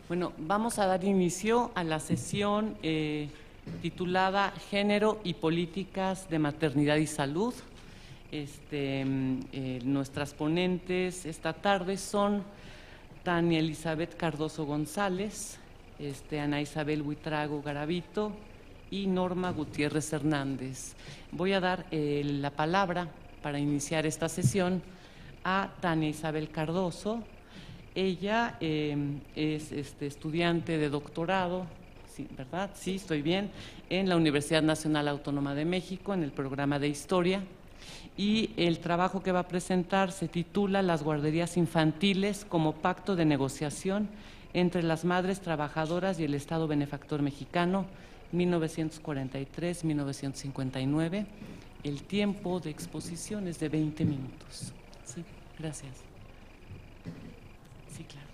Bueno, vamos a dar inicio a la sesión titulada Género y Políticas de Maternidad y Salud. Nuestras ponentes esta tarde son Tania Elizabeth Cardoso González, Ana Isabel Huitrago Garavito y Norma Gutiérrez Hernández. Voy a dar la palabra para iniciar esta sesión a Tania Isabel Cardoso. Ella es estudiante de doctorado, sí, ¿verdad? Sí, estoy bien, en la Universidad Nacional Autónoma de México, en el programa de Historia, y el trabajo que va a presentar se titula Las guarderías infantiles como pacto de negociación entre las madres trabajadoras y el Estado benefactor mexicano, 1943-1959. El tiempo de exposición es de 20 minutos. Sí, gracias. Sí, claro.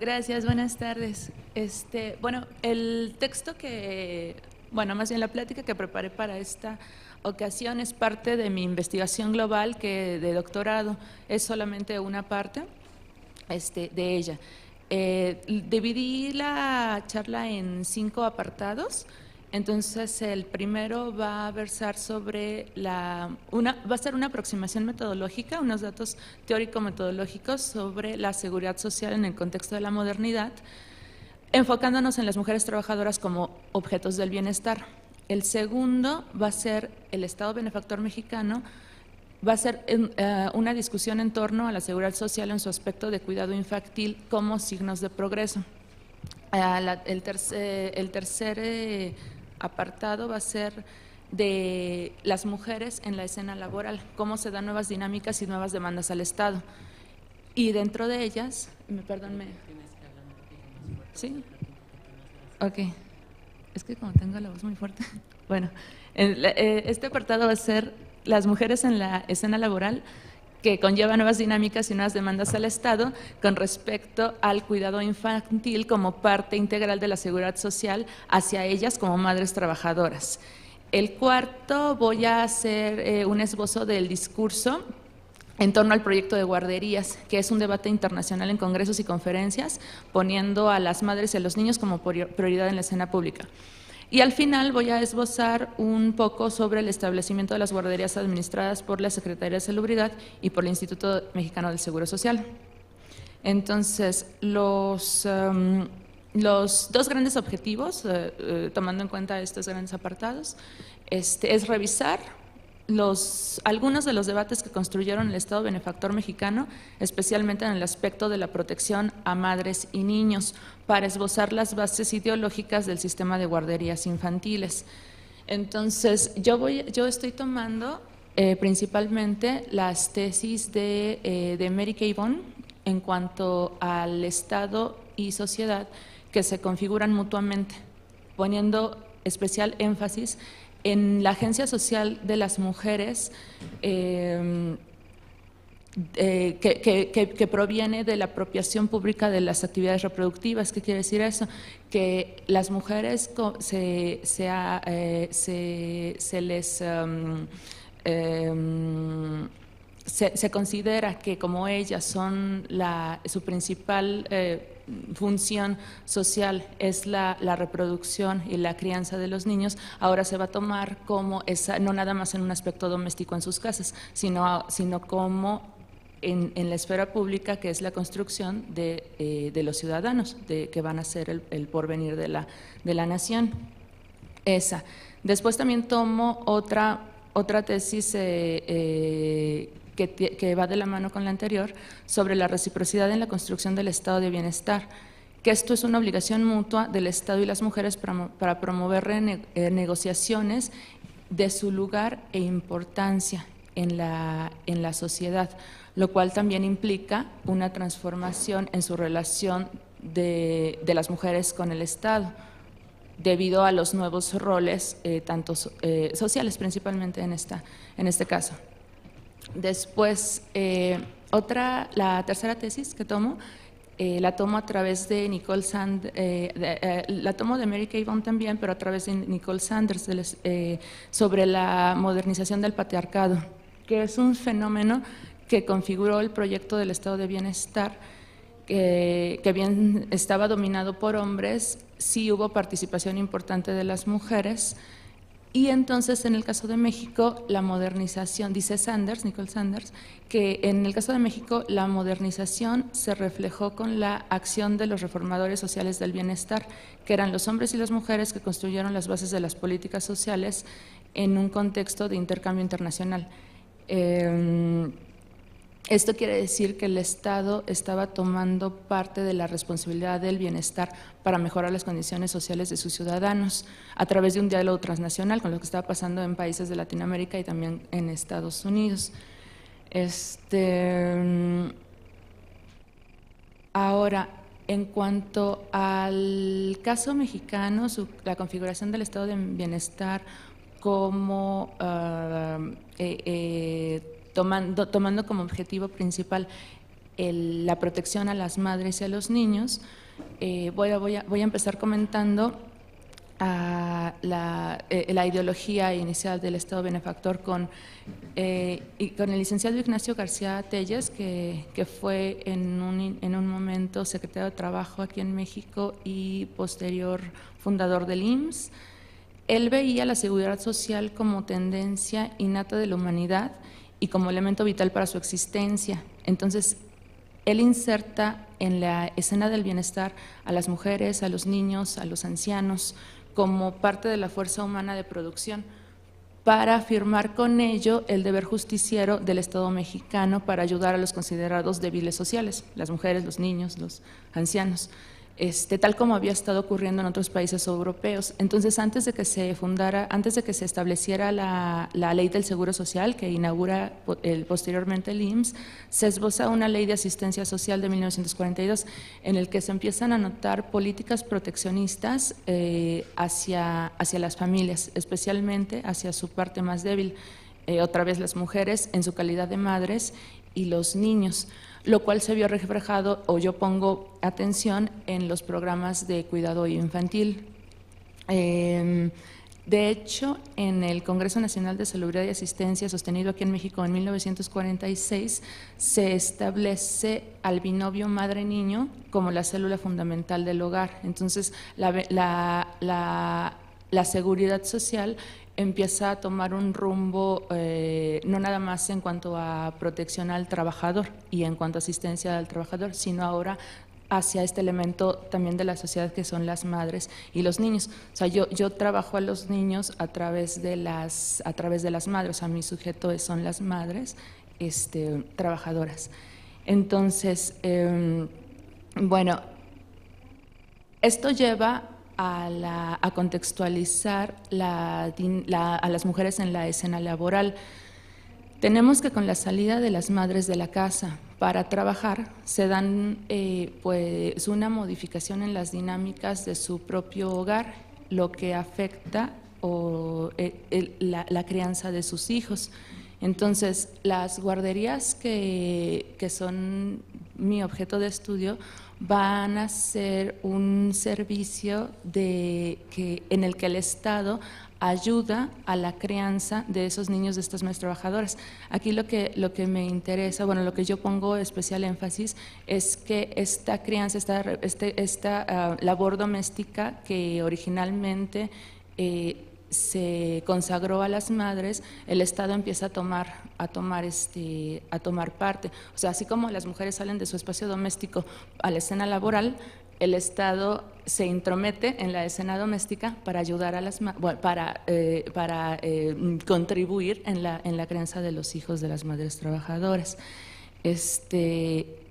Gracias, buenas tardes. Bueno, el texto más bien la plática que preparé para esta ocasión es parte de mi investigación global de doctorado, es solamente una parte de ella. Dividí la charla en 5 apartados. Entonces, el primero va a versar sobre va a ser una aproximación metodológica, unos datos teórico-metodológicos sobre la seguridad social en el contexto de la modernidad, enfocándonos en las mujeres trabajadoras como objetos del bienestar. El segundo va a ser el Estado benefactor mexicano, va a ser una discusión en torno a la seguridad social en su aspecto de cuidado infantil como signos de progreso. El tercer apartado va a ser de las mujeres en la escena laboral, cómo se dan nuevas dinámicas y nuevas demandas al Estado. Y dentro de ellas, ¿sí? Ok, es que como tengo la voz muy fuerte. Bueno, este apartado va a ser las mujeres en la escena laboral, que conlleva nuevas dinámicas y nuevas demandas al Estado con respecto al cuidado infantil como parte integral de la seguridad social hacia ellas como madres trabajadoras. El cuarto, voy a hacer un esbozo del discurso en torno al proyecto de guarderías, que es un debate internacional en congresos y conferencias, poniendo a las madres y a los niños como prioridad en la escena pública. Y al final voy a esbozar un poco sobre el establecimiento de las guarderías administradas por la Secretaría de Salubridad y por el Instituto Mexicano del Seguro Social. Entonces, los 2 grandes objetivos, tomando en cuenta estos grandes apartados, es revisar algunos de los debates que construyeron el Estado benefactor mexicano, especialmente en el aspecto de la protección a madres y niños, para esbozar las bases ideológicas del sistema de guarderías infantiles. Entonces, yo estoy tomando principalmente las tesis de Mary Kay Vaughan en cuanto al Estado y sociedad que se configuran mutuamente, poniendo especial énfasis en la agencia social de las mujeres que proviene de la apropiación pública de las actividades reproductivas. ¿Qué quiere decir eso? Que las mujeres se considera que como ellas son su principal función social es la reproducción y la crianza de los niños, ahora se va a tomar como no nada más en un aspecto doméstico en sus casas, sino como en la esfera pública, que es la construcción de los ciudadanos, que van a ser el porvenir de la nación. Esa. Después también tomo otra tesis que va de la mano con la anterior, sobre la reciprocidad en la construcción del estado de bienestar, que esto es una obligación mutua del Estado y las mujeres para promover negociaciones de su lugar e importancia en la sociedad, lo cual también implica una transformación en su relación de las mujeres con el Estado, debido a los nuevos roles, tanto sociales principalmente en este caso. Después, la tercera tesis que tomo, la tomo a través de Nicole Sanders, la tomo de Mary Kay Vaughan también, pero a través de Nicole Sanders, sobre la modernización del patriarcado. que es un fenómeno que configuró el proyecto del estado de bienestar, que bien estaba dominado por hombres, sí hubo participación importante de las mujeres. Y entonces, en el caso de México, la modernización, dice Nicole Sanders, que en el caso de México la modernización se reflejó con la acción de los reformadores sociales del bienestar, que eran los hombres y las mujeres que construyeron las bases de las políticas sociales en un contexto de intercambio internacional. Esto quiere decir que el Estado estaba tomando parte de la responsabilidad del bienestar para mejorar las condiciones sociales de sus ciudadanos a través de un diálogo transnacional con lo que estaba pasando en países de Latinoamérica y también en Estados Unidos. Ahora, en cuanto al caso mexicano, la configuración del estado de bienestar como tomando como objetivo principal la protección a las madres y a los niños, voy a empezar comentando la ideología inicial del Estado benefactor con el licenciado Ignacio García Telles, que fue en un momento secretario de Trabajo aquí en México y posterior fundador del IMSS. Él veía la seguridad social como tendencia innata de la humanidad y como elemento vital para su existencia. Entonces, él inserta en la escena del bienestar a las mujeres, a los niños, a los ancianos, como parte de la fuerza humana de producción, para afirmar con ello el deber justiciero del Estado mexicano para ayudar a los considerados débiles sociales, las mujeres, los niños, los ancianos, tal como había estado ocurriendo en otros países europeos. Entonces, antes de que se estableciera la ley del Seguro Social, que inaugura posteriormente el IMSS, se esboza una ley de asistencia social de 1942, en el que se empiezan a notar políticas proteccionistas hacia las familias, especialmente hacia su parte más débil, otra vez las mujeres en su calidad de madres y los niños, lo cual se vio reflejado, o yo pongo atención, en los programas de cuidado infantil. De hecho, en el Congreso Nacional de Salubridad y Asistencia, sostenido aquí en México en 1946, se establece al binomio madre-niño como la célula fundamental del hogar. Entonces, la seguridad social empieza a tomar un rumbo no nada más en cuanto a protección al trabajador y en cuanto a asistencia al trabajador, sino ahora hacia este elemento también de la sociedad que son las madres y los niños. O sea, yo trabajo a los niños a través de las madres, o sea, mi sujeto son las madres trabajadoras. Entonces, bueno, esto lleva a contextualizar a las mujeres en la escena laboral. Tenemos que con la salida de las madres de la casa para trabajar se dan pues una modificación en las dinámicas de su propio hogar, lo que afecta la crianza de sus hijos. Entonces, las guarderías que son mi objeto de estudio van a ser un servicio en el que el Estado ayuda a la crianza de esos niños, de estas madres trabajadoras. Aquí lo que me interesa, bueno, lo que yo pongo especial énfasis es que esta crianza, esta labor doméstica que originalmente se consagró a las madres, el Estado empieza a tomar parte. O sea, así como las mujeres salen de su espacio doméstico a la escena laboral, el Estado se intromete en la escena doméstica para ayudar a para contribuir en la crianza de los hijos de las madres trabajadoras.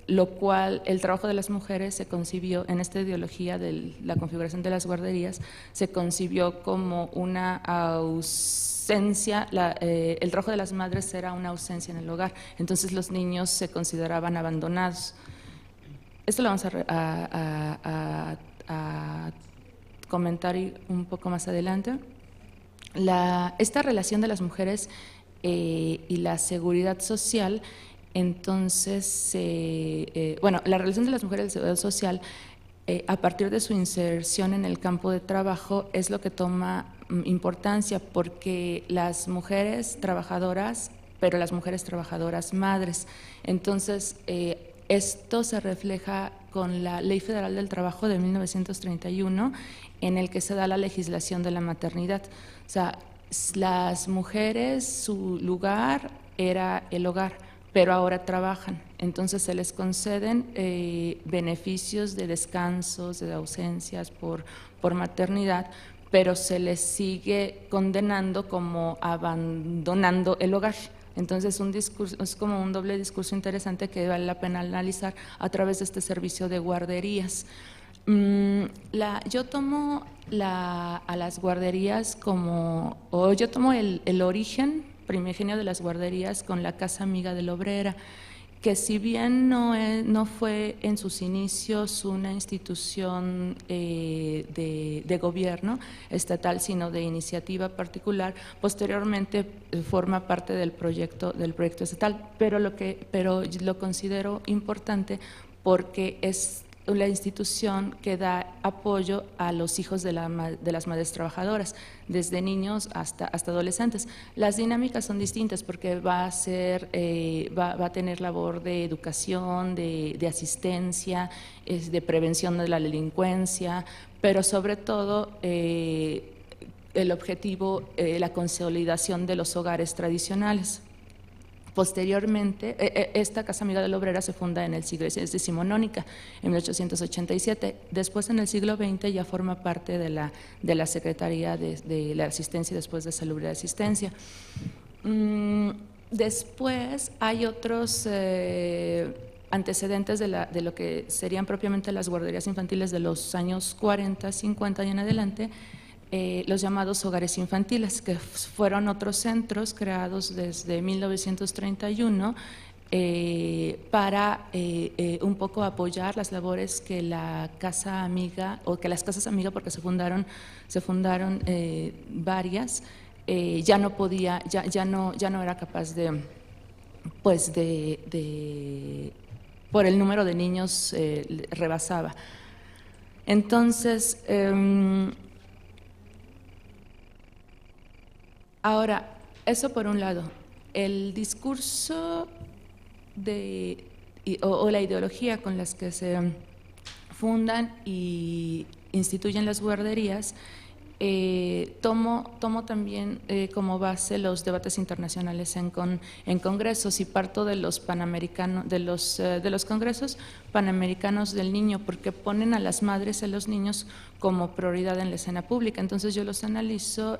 Lo cual el trabajo de las mujeres se concibió en esta ideología de la configuración de las guarderías, se concibió como una ausencia, el trabajo de las madres era una ausencia en el hogar, entonces los niños se consideraban abandonados. Esto lo vamos a comentar un poco más adelante. Esta relación de las mujeres y la seguridad social. Entonces, la relación de las mujeres y la seguridad social, a partir de su inserción en el campo de trabajo, es lo que toma importancia, porque las mujeres trabajadoras pero las mujeres trabajadoras madres. Entonces, esto se refleja con la Ley Federal del Trabajo de 1931, en el que se da la legislación de la maternidad. O sea, las mujeres, su lugar era el hogar, pero ahora trabajan. Entonces se les conceden beneficios de descansos, de ausencias por maternidad, pero se les sigue condenando como abandonando el hogar. Entonces es como un doble discurso interesante que vale la pena analizar a través de este servicio de guarderías. Yo tomo a las guarderías yo tomo el origen primigenio de las guarderías con la Casa Amiga de la Obrera, que si bien no fue en sus inicios una institución de gobierno estatal, sino de iniciativa particular, posteriormente forma parte del proyecto estatal, pero lo considero importante porque es la institución que da apoyo a los hijos de las madres trabajadoras, desde niños hasta adolescentes. Las dinámicas son distintas porque va a tener labor de educación, de asistencia, de prevención de la delincuencia, pero sobre todo el objetivo, la consolidación de los hogares tradicionales. Posteriormente, esta Casa Amiga de la Obrera se funda en el siglo, es decimonónica, en 1887. Después, en el siglo XX, ya forma parte de la Secretaría de la Asistencia y después de Salubridad y Asistencia. Después hay otros antecedentes de lo que serían propiamente las guarderías infantiles de los años 40, 50 y en adelante, los llamados hogares infantiles, que fueron otros centros creados desde 1931 para un poco apoyar las labores que la Casa Amiga, o que las Casas Amiga, porque se fundaron varias, ya no era capaz por el número de niños rebasaba. Entonces, ahora, eso por un lado. El discurso o la ideología con las que se fundan y instituyen las guarderías, tomo también como base los debates internacionales en congresos, y parto de los panamericanos, de los congresos panamericanos del niño, porque ponen a las madres y a los niños como prioridad en la escena pública. Entonces yo los analizo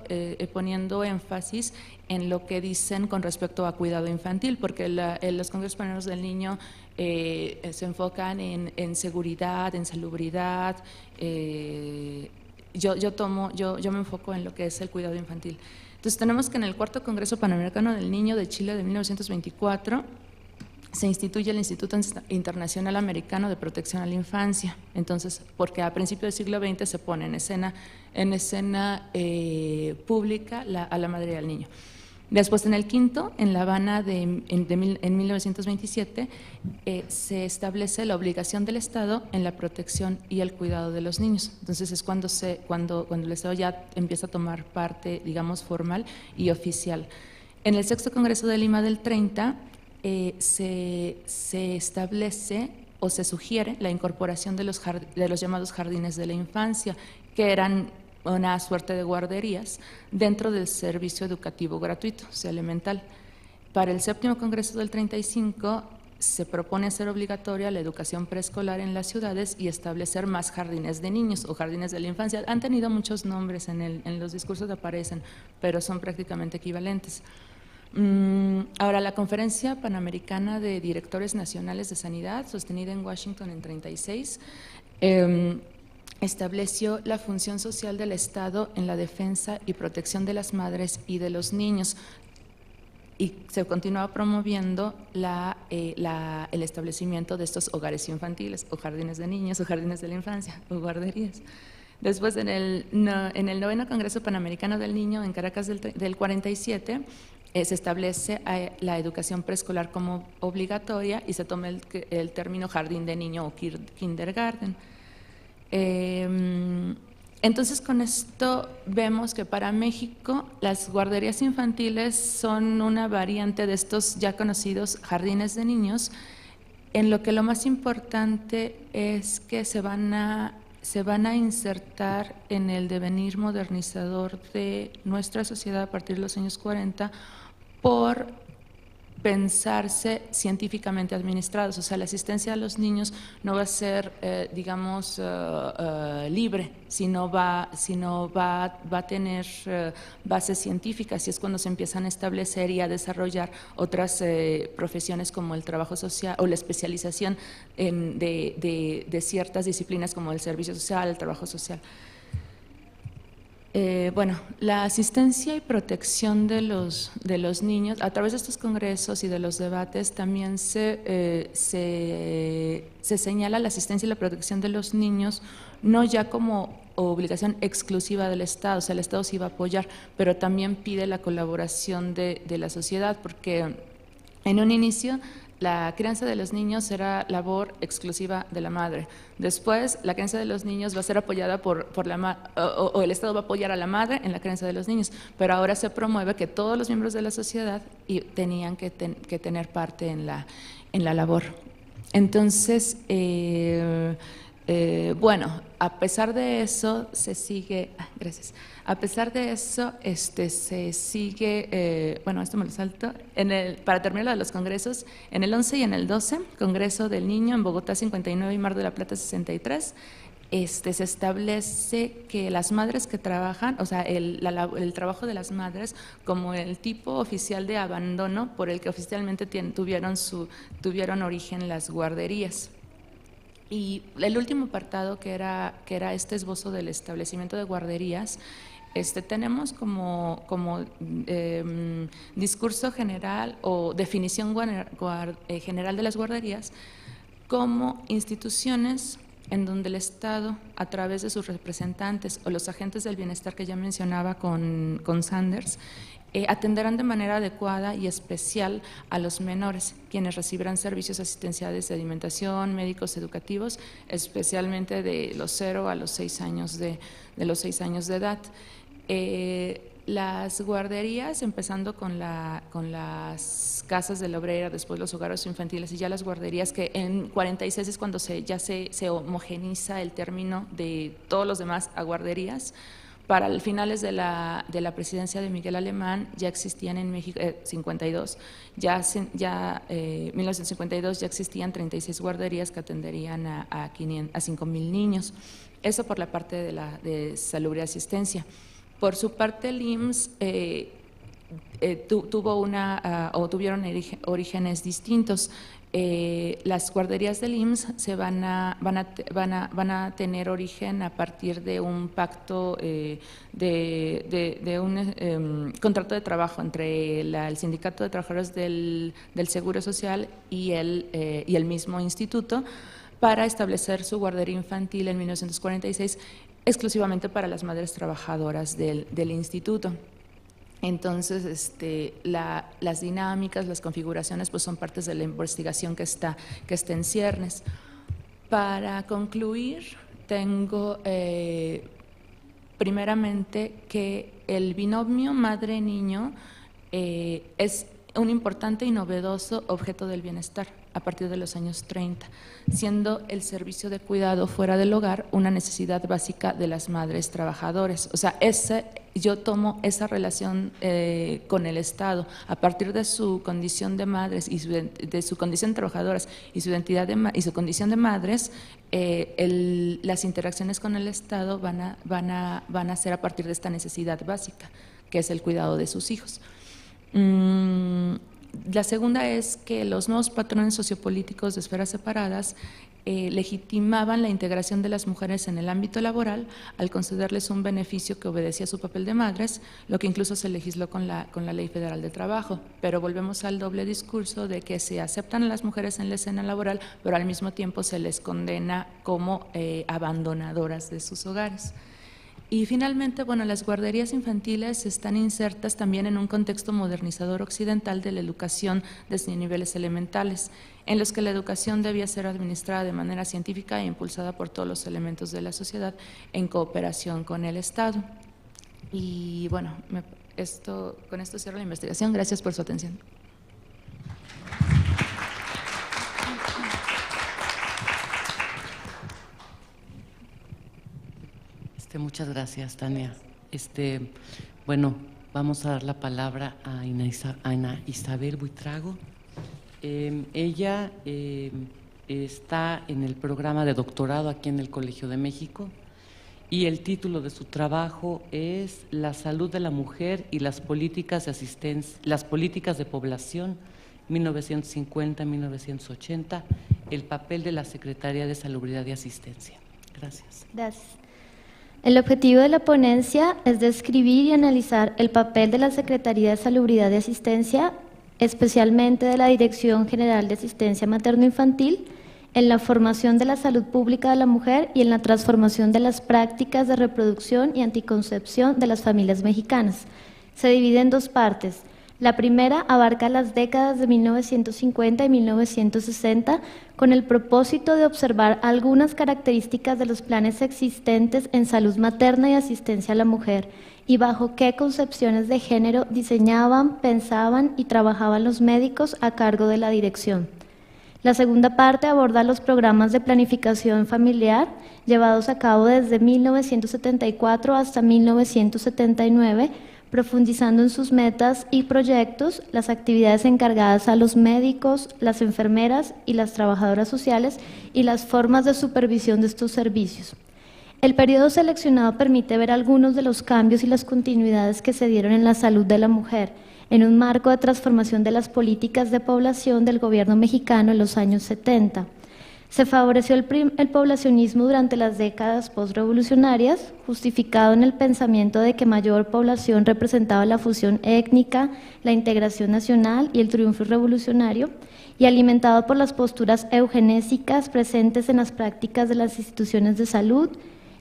poniendo énfasis en lo que dicen con respecto a cuidado infantil, porque los congresos panamericanos del niño se enfocan en seguridad, en salubridad. Yo me enfoco en lo que es el cuidado infantil. Entonces tenemos que en el cuarto Congreso Panamericano del Niño de Chile de 1924 se instituye el Instituto Internacional Americano de Protección a la Infancia. Entonces, porque a principios del siglo XX se pone en escena pública a la madre y al niño. Después, en el quinto, en La Habana en 1927, se establece la obligación del Estado en la protección y el cuidado de los niños. Entonces es cuando el Estado ya empieza a tomar parte, digamos, formal y oficial. En el sexto Congreso de Lima del 30 se establece o se sugiere la incorporación de los llamados jardines de la infancia, que eran una suerte de guarderías dentro del servicio educativo gratuito, o sea, elemental. Para el séptimo Congreso del 35 se propone hacer obligatoria la educación preescolar en las ciudades y establecer más jardines de niños o jardines de la infancia. Han tenido muchos nombres en los discursos que aparecen, pero son prácticamente equivalentes. Ahora, la Conferencia Panamericana de Directores Nacionales de Sanidad, sostenida en Washington en 36, estableció la función social del Estado en la defensa y protección de las madres y de los niños, y se continúa promoviendo el establecimiento de estos hogares infantiles o jardines de niños o jardines de la infancia o guarderías. Después, en el noveno Congreso Panamericano del Niño en Caracas del 47, se establece la educación preescolar como obligatoria y se toma el término jardín de niño o kindergarten. Entonces, con esto vemos que para México las guarderías infantiles son una variante de estos ya conocidos jardines de niños, en lo que lo más importante es que se van a insertar en el devenir modernizador de nuestra sociedad a partir de los años 40 por pensarse científicamente administrados. O sea, la asistencia a los niños no va a ser, digamos, libre, sino va a tener bases científicas, y es cuando se empiezan a establecer y a desarrollar otras profesiones como el trabajo social o la especialización de ciertas disciplinas como el servicio social, el trabajo social. Bueno, la asistencia y protección de los niños, a través de estos congresos y de los debates, también se señala la asistencia y la protección de los niños, no ya como obligación exclusiva del Estado, o sea, el Estado sí va a apoyar, pero también pide la colaboración de la sociedad, porque en un inicio la crianza de los niños será labor exclusiva de la madre. Después, la crianza de los niños va a ser apoyada por la madre, o el Estado va a apoyar a la madre en la crianza de los niños, pero ahora se promueve que todos los miembros de la sociedad tenían que tener parte en la labor. Entonces, bueno, a pesar de eso, se sigue, gracias. A pesar de eso, se sigue, bueno, esto me lo salto, para terminar lo de los congresos, en el 11 y en el 12, Congreso del Niño en Bogotá 59 y Mar de la Plata 63, se establece que las madres que trabajan, o sea, el trabajo de las madres como el tipo oficial de abandono por el que oficialmente tuvieron origen las guarderías. Y el último apartado, que era este esbozo del establecimiento de guarderías, tenemos como discurso general o definición general de las guarderías como instituciones en donde el Estado, a través de sus representantes o los agentes del bienestar que ya mencionaba con Sanders, atenderán de manera adecuada y especial a los menores, quienes recibirán servicios asistenciales de alimentación, médicos, educativos, especialmente de los 0 a los 6 años de edad. Las guarderías, empezando con las casas de la obrera, después los hogares infantiles y ya las guarderías, que en 46 es cuando ya se homogeniza el término de todos los demás a guarderías. Para los finales de la presidencia de Miguel Alemán ya existían en México, 52, 1952 ya existían 36 guarderías que atenderían a 5,000 niños. Eso por la parte de salubridad y asistencia. Por su parte, el IMSS tuvieron orígenes distintos. Las guarderías del IMSS van a tener origen a partir de un pacto, de un contrato de trabajo entre el Sindicato de Trabajadores del Seguro Social y el mismo instituto, para establecer su guardería infantil en 1946 exclusivamente para las madres trabajadoras del instituto. Entonces, las dinámicas, las configuraciones, pues son partes de la investigación que está en ciernes. Para concluir, tengo primeramente que el binomio madre-niño es un importante y novedoso objeto del bienestar a partir de los años 30, siendo el servicio de cuidado fuera del hogar una necesidad básica de las madres trabajadoras. O sea, yo tomo esa relación con el Estado a partir de su condición de madres y de su condición de trabajadoras y su identidad y su condición de madres. Las interacciones con el Estado van a ser a partir de esta necesidad básica, que es el cuidado de sus hijos. La segunda es que los nuevos patrones sociopolíticos de esferas separadas legitimaban la integración de las mujeres en el ámbito laboral al concederles un beneficio que obedecía a su papel de madres, lo que incluso se legisló con la Ley Federal de Trabajo. Pero volvemos al doble discurso de que se aceptan a las mujeres en la escena laboral, pero al mismo tiempo se les condena como abandonadoras de sus hogares. Y finalmente, bueno, las guarderías infantiles están insertas también en un contexto modernizador occidental de la educación desde niveles elementales, en los que la educación debía ser administrada de manera científica e impulsada por todos los elementos de la sociedad en cooperación con el Estado. Y bueno, con esto cierro la investigación. Gracias por su atención. Muchas gracias, Tania. Bueno, vamos a dar la palabra a Ana Isabel Buitrago. Ella está en el programa de doctorado aquí en el Colegio de México y el título de su trabajo es La salud de la mujer y las políticas de asistencia, las políticas de población 1950-1980, el papel de la Secretaría de Salubridad y Asistencia. Gracias. Gracias. El objetivo de la ponencia es describir y analizar el papel de la Secretaría de Salubridad y Asistencia, especialmente de la Dirección General de Asistencia Materno-Infantil, en la formación de la salud pública de la mujer y en la transformación de las prácticas de reproducción y anticoncepción de las familias mexicanas. Se divide en dos partes. La primera abarca las décadas de 1950 y 1960 con el propósito de observar algunas características de los planes existentes en salud materna y asistencia a la mujer y bajo qué concepciones de género diseñaban, pensaban y trabajaban los médicos a cargo de la dirección. La segunda parte aborda los programas de planificación familiar llevados a cabo desde 1974 hasta 1979, profundizando en sus metas y proyectos, las actividades encargadas a los médicos, las enfermeras y las trabajadoras sociales y las formas de supervisión de estos servicios. El periodo seleccionado permite ver algunos de los cambios y las continuidades que se dieron en la salud de la mujer, en un marco de transformación de las políticas de población del gobierno mexicano en los años 70. Se favoreció el poblacionismo durante las décadas postrevolucionarias, justificado en el pensamiento de que mayor población representaba la fusión étnica, la integración nacional y el triunfo revolucionario, y alimentado por las posturas eugenésicas presentes en las prácticas de las instituciones de salud,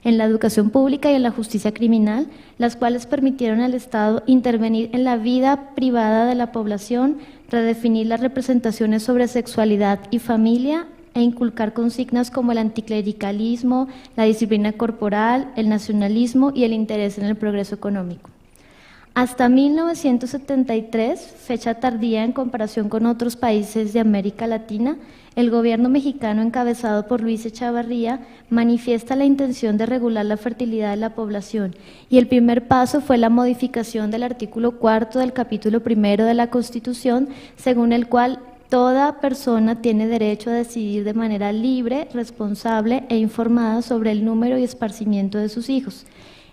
en la educación pública y en la justicia criminal, las cuales permitieron al Estado intervenir en la vida privada de la población, redefinir las representaciones sobre sexualidad y familia, e inculcar consignas como el anticlericalismo, la disciplina corporal, el nacionalismo y el interés en el progreso económico. Hasta 1973, fecha tardía en comparación con otros países de América Latina, el gobierno mexicano encabezado por Luis Echevarría manifiesta la intención de regular la fertilidad de la población y el primer paso fue la modificación del artículo 4 del capítulo 1 de la Constitución, según el cual toda persona tiene derecho a decidir de manera libre, responsable e informada sobre el número y esparcimiento de sus hijos.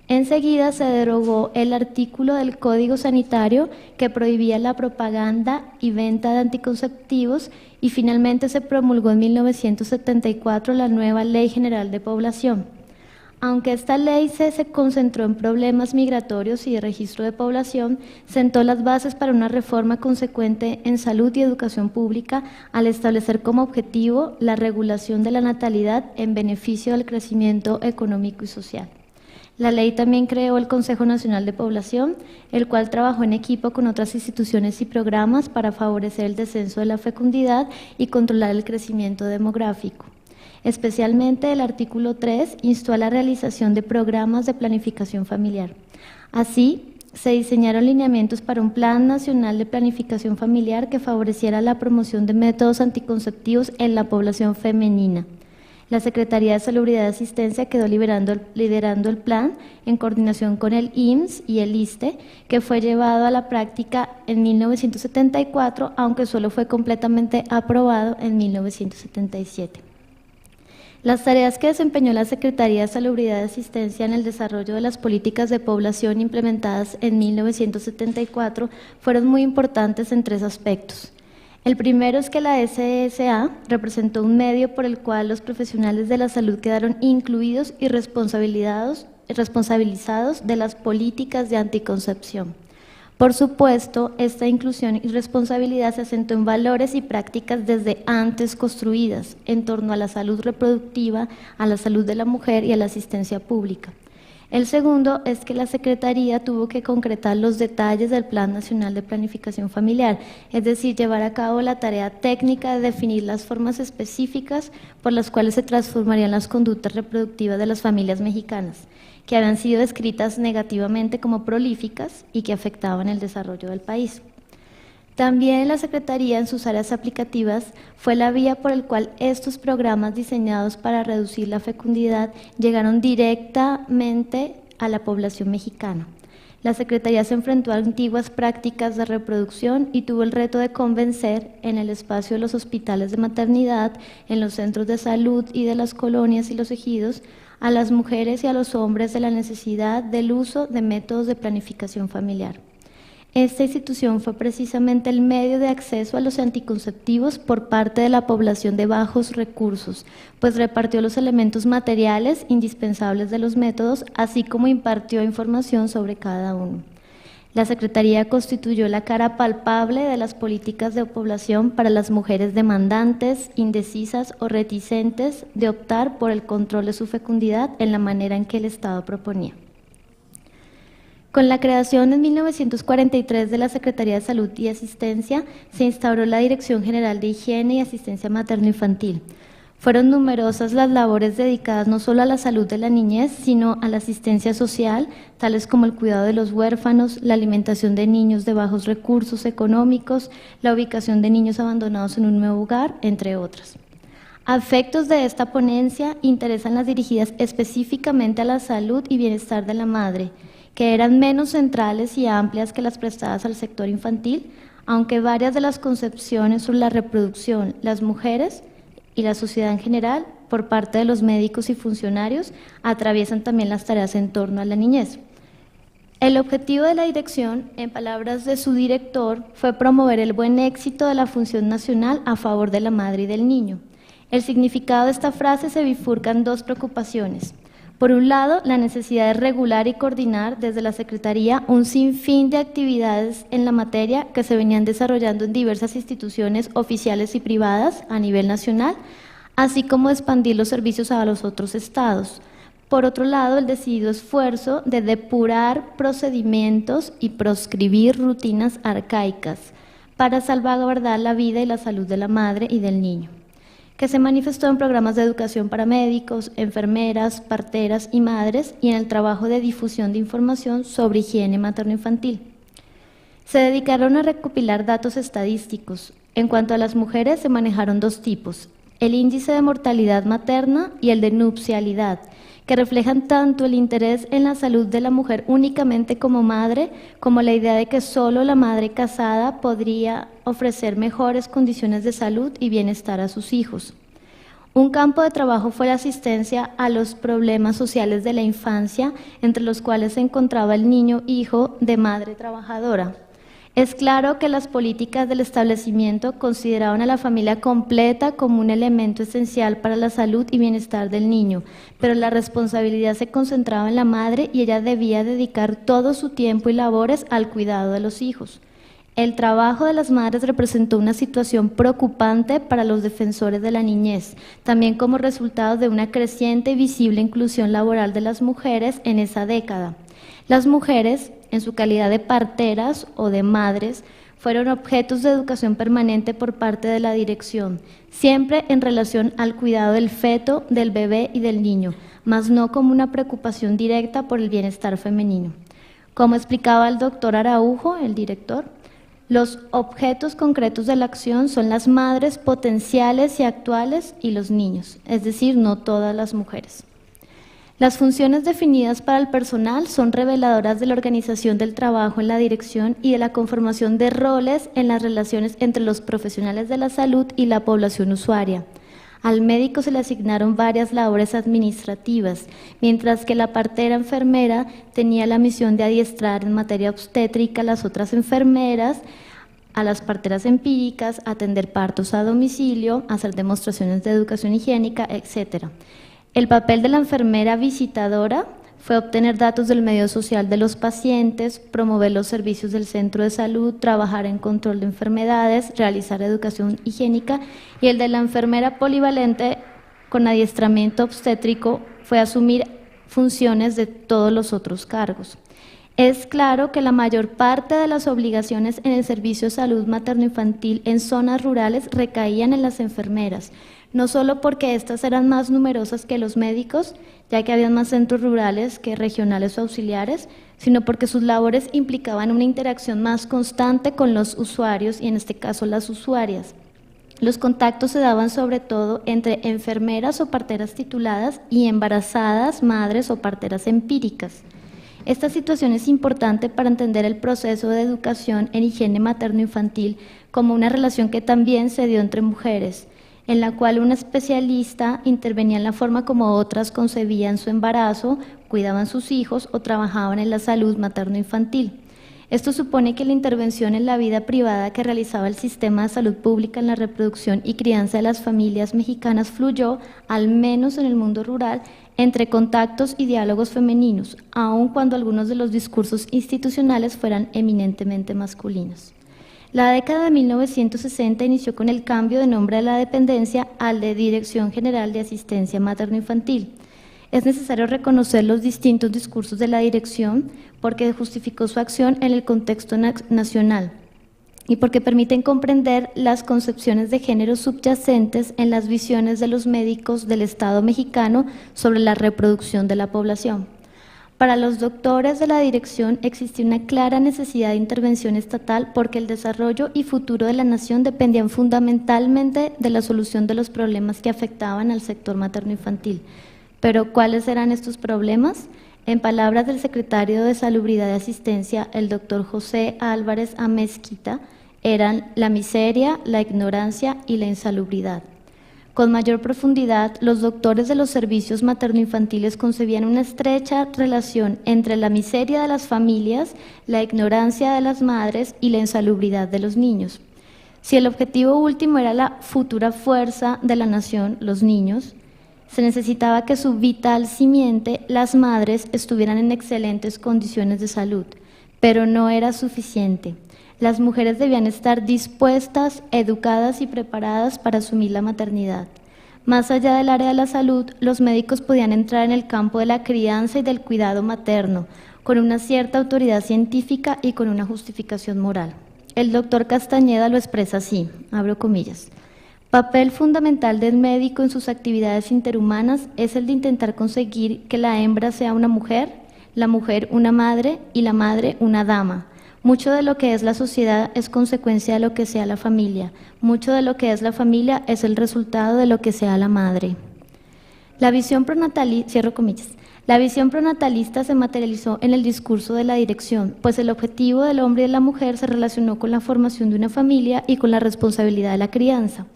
Enseguida se derogó el artículo del Código Sanitario que prohibía la propaganda y venta de anticonceptivos y finalmente se promulgó en 1974 la nueva Ley General de Población. Aunque esta ley se concentró en problemas migratorios y de registro de población, sentó las bases para una reforma consecuente en salud y educación pública al establecer como objetivo la regulación de la natalidad en beneficio del crecimiento económico y social. La ley también creó el Consejo Nacional de Población, el cual trabajó en equipo con otras instituciones y programas para favorecer el descenso de la fecundidad y controlar el crecimiento demográfico. Especialmente el artículo 3 instó a la realización de programas de planificación familiar. Así, se diseñaron lineamientos para un Plan Nacional de Planificación Familiar que favoreciera la promoción de métodos anticonceptivos en la población femenina. La Secretaría de Salubridad y Asistencia quedó liderando el plan en coordinación con el IMSS y el ISSSTE, que fue llevado a la práctica en 1974, aunque solo fue completamente aprobado en 1977. Las tareas que desempeñó la Secretaría de Salubridad y Asistencia en el desarrollo de las políticas de población implementadas en 1974 fueron muy importantes en tres aspectos. El primero es que la SSA representó un medio por el cual los profesionales de la salud quedaron incluidos y responsabilizados de las políticas de anticoncepción. Por supuesto, esta inclusión y responsabilidad se asentó en valores y prácticas desde antes construidas en torno a la salud reproductiva, a la salud de la mujer y a la asistencia pública. El segundo es que la Secretaría tuvo que concretar los detalles del Plan Nacional de Planificación Familiar, es decir, llevar a cabo la tarea técnica de definir las formas específicas por las cuales se transformarían las conductas reproductivas de las familias mexicanas, que habían sido descritas negativamente como prolíficas y que afectaban el desarrollo del país. También la Secretaría, en sus áreas aplicativas, fue la vía por la cual estos programas diseñados para reducir la fecundidad llegaron directamente a la población mexicana. La Secretaría se enfrentó a antiguas prácticas de reproducción y tuvo el reto de convencer en el espacio de los hospitales de maternidad, en los centros de salud y de las colonias y los ejidos, a las mujeres y a los hombres de la necesidad del uso de métodos de planificación familiar. Esta institución fue precisamente el medio de acceso a los anticonceptivos por parte de la población de bajos recursos, pues repartió los elementos materiales indispensables de los métodos, así como impartió información sobre cada uno. La Secretaría constituyó la cara palpable de las políticas de población para las mujeres demandantes, indecisas o reticentes de optar por el control de su fecundidad en la manera en que el Estado proponía. Con la creación en 1943 de la Secretaría de Salud y Asistencia, se instauró la Dirección General de Higiene y Asistencia Materno-Infantil. Fueron numerosas las labores dedicadas no solo a la salud de la niñez, sino a la asistencia social, tales como el cuidado de los huérfanos, la alimentación de niños de bajos recursos económicos, la ubicación de niños abandonados en un nuevo hogar, entre otras. A efectos de esta ponencia, interesan las dirigidas específicamente a la salud y bienestar de la madre, que eran menos centrales y amplias que las prestadas al sector infantil, aunque varias de las concepciones sobre la reproducción, las mujeres y la sociedad en general, por parte de los médicos y funcionarios, atraviesan también las tareas en torno a la niñez. El objetivo de la dirección, en palabras de su director, fue promover el buen éxito de la función nacional a favor de la madre y del niño. El significado de esta frase se bifurca en dos preocupaciones. Por un lado, la necesidad de regular y coordinar desde la Secretaría un sinfín de actividades en la materia que se venían desarrollando en diversas instituciones oficiales y privadas a nivel nacional, así como expandir los servicios a los otros estados. Por otro lado, el decidido esfuerzo de depurar procedimientos y proscribir rutinas arcaicas para salvaguardar la vida y la salud de la madre y del niño, que se manifestó en programas de educación para médicos, enfermeras, parteras y madres y en el trabajo de difusión de información sobre higiene materno-infantil. Se dedicaron a recopilar datos estadísticos. En cuanto a las mujeres, se manejaron dos tipos: el índice de mortalidad materna y el de nupcialidad, que reflejan tanto el interés en la salud de la mujer únicamente como madre, como la idea de que solo la madre casada podría ofrecer mejores condiciones de salud y bienestar a sus hijos. Un campo de trabajo fue la asistencia a los problemas sociales de la infancia, entre los cuales se encontraba el niño hijo de madre trabajadora. Es claro que las políticas del establecimiento consideraban a la familia completa como un elemento esencial para la salud y bienestar del niño, pero la responsabilidad se concentraba en la madre y ella debía dedicar todo su tiempo y labores al cuidado de los hijos. El trabajo de las madres representó una situación preocupante para los defensores de la niñez, también como resultado de una creciente y visible inclusión laboral de las mujeres en esa década. Las mujeres, en su calidad de parteras o de madres, fueron objetos de educación permanente por parte de la dirección, siempre en relación al cuidado del feto, del bebé y del niño, mas no como una preocupación directa por el bienestar femenino. Como explicaba el doctor Araujo, el director, los objetos concretos de la acción son las madres potenciales y actuales y los niños, es decir, no todas las mujeres. Las funciones definidas para el personal son reveladoras de la organización del trabajo en la dirección y de la conformación de roles en las relaciones entre los profesionales de la salud y la población usuaria. Al médico se le asignaron varias labores administrativas, mientras que la partera enfermera tenía la misión de adiestrar en materia obstétrica a las otras enfermeras, a las parteras empíricas, atender partos a domicilio, hacer demostraciones de educación higiénica, etc. El papel de la enfermera visitadora fue obtener datos del medio social de los pacientes, promover los servicios del centro de salud, trabajar en control de enfermedades, realizar educación higiénica, y el de la enfermera polivalente con adiestramiento obstétrico fue asumir funciones de todos los otros cargos. Es claro que la mayor parte de las obligaciones en el servicio de salud materno-infantil en zonas rurales recaían en las enfermeras, no solo porque éstas eran más numerosas que los médicos, ya que había más centros rurales que regionales o auxiliares, sino porque sus labores implicaban una interacción más constante con los usuarios y en este caso las usuarias. Los contactos se daban sobre todo entre enfermeras o parteras tituladas y embarazadas, madres o parteras empíricas. Esta situación es importante para entender el proceso de educación en higiene materno-infantil como una relación que también se dio entre mujeres, en la cual una especialista intervenía en la forma como otras concebían su embarazo, cuidaban sus hijos o trabajaban en la salud materno-infantil. Esto supone que la intervención en la vida privada que realizaba el sistema de salud pública en la reproducción y crianza de las familias mexicanas fluyó, al menos en el mundo rural, entre contactos y diálogos femeninos, aun cuando algunos de los discursos institucionales fueran eminentemente masculinos. La década de 1960 inició con el cambio de nombre de la dependencia al de Dirección General de Asistencia Materno-Infantil. Es necesario reconocer los distintos discursos de la dirección porque justificó su acción en el contexto nacional y porque permiten comprender las concepciones de género subyacentes en las visiones de los médicos del Estado mexicano sobre la reproducción de la población. Para los doctores de la dirección existía una clara necesidad de intervención estatal porque el desarrollo y futuro de la nación dependían fundamentalmente de la solución de los problemas que afectaban al sector materno-infantil. Pero, ¿cuáles eran estos problemas? En palabras del secretario de Salubridad y Asistencia, el doctor José Álvarez Amezquita, eran la miseria, la ignorancia y la insalubridad. Con mayor profundidad, los doctores de los servicios materno-infantiles concebían una estrecha relación entre la miseria de las familias, la ignorancia de las madres y la insalubridad de los niños. Si el objetivo último era la futura fuerza de la nación, los niños, se necesitaba que su vital simiente, las madres, estuvieran en excelentes condiciones de salud, pero no era suficiente. Las mujeres debían estar dispuestas, educadas y preparadas para asumir la maternidad. Más allá del área de la salud, los médicos podían entrar en el campo de la crianza y del cuidado materno, con una cierta autoridad científica y con una justificación moral. El doctor Castañeda lo expresa así, abro comillas: papel fundamental del médico en sus actividades interhumanas es el de intentar conseguir que la hembra sea una mujer, la mujer una madre y la madre una dama. Mucho de lo que es la sociedad es consecuencia de lo que sea la familia. Mucho de lo que es la familia es el resultado de lo que sea la madre. La visión pronatalista, cierro comillas, la visión pronatalista se materializó en el discurso de la dirección, pues el objetivo del hombre y de la mujer se relacionó con la formación de una familia y con la responsabilidad de la crianza.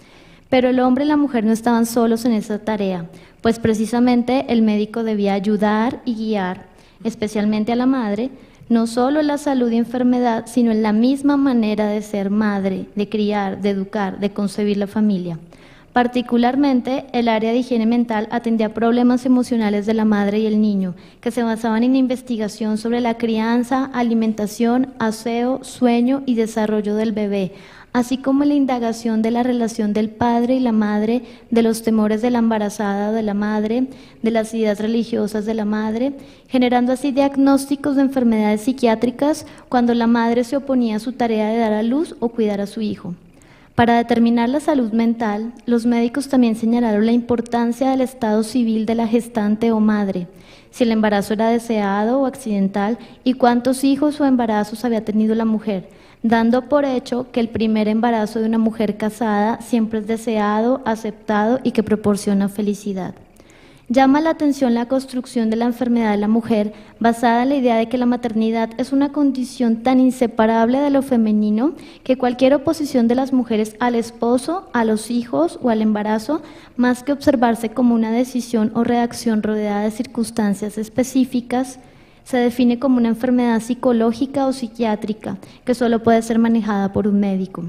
Pero el hombre y la mujer no estaban solos en esa tarea, pues precisamente el médico debía ayudar y guiar, especialmente a la madre, no solo en la salud y enfermedad, sino en la misma manera de ser madre, de criar, de educar, de concebir la familia. Particularmente, el área de higiene mental atendía problemas emocionales de la madre y el niño, que se basaban en investigación sobre la crianza, alimentación, aseo, sueño y desarrollo del bebé, así como la indagación de la relación del padre y la madre, de los temores de la embarazada o de la madre, de las ideas religiosas de la madre, generando así diagnósticos de enfermedades psiquiátricas cuando la madre se oponía a su tarea de dar a luz o cuidar a su hijo. Para determinar la salud mental, los médicos también señalaron la importancia del estado civil de la gestante o madre, si el embarazo era deseado o accidental y cuántos hijos o embarazos había tenido la mujer, dando por hecho que el primer embarazo de una mujer casada siempre es deseado, aceptado y que proporciona felicidad. Llama la atención la construcción de la enfermedad de la mujer basada en la idea de que la maternidad es una condición tan inseparable de lo femenino que cualquier oposición de las mujeres al esposo, a los hijos o al embarazo, más que observarse como una decisión o reacción rodeada de circunstancias específicas, se define como una enfermedad psicológica o psiquiátrica que solo puede ser manejada por un médico.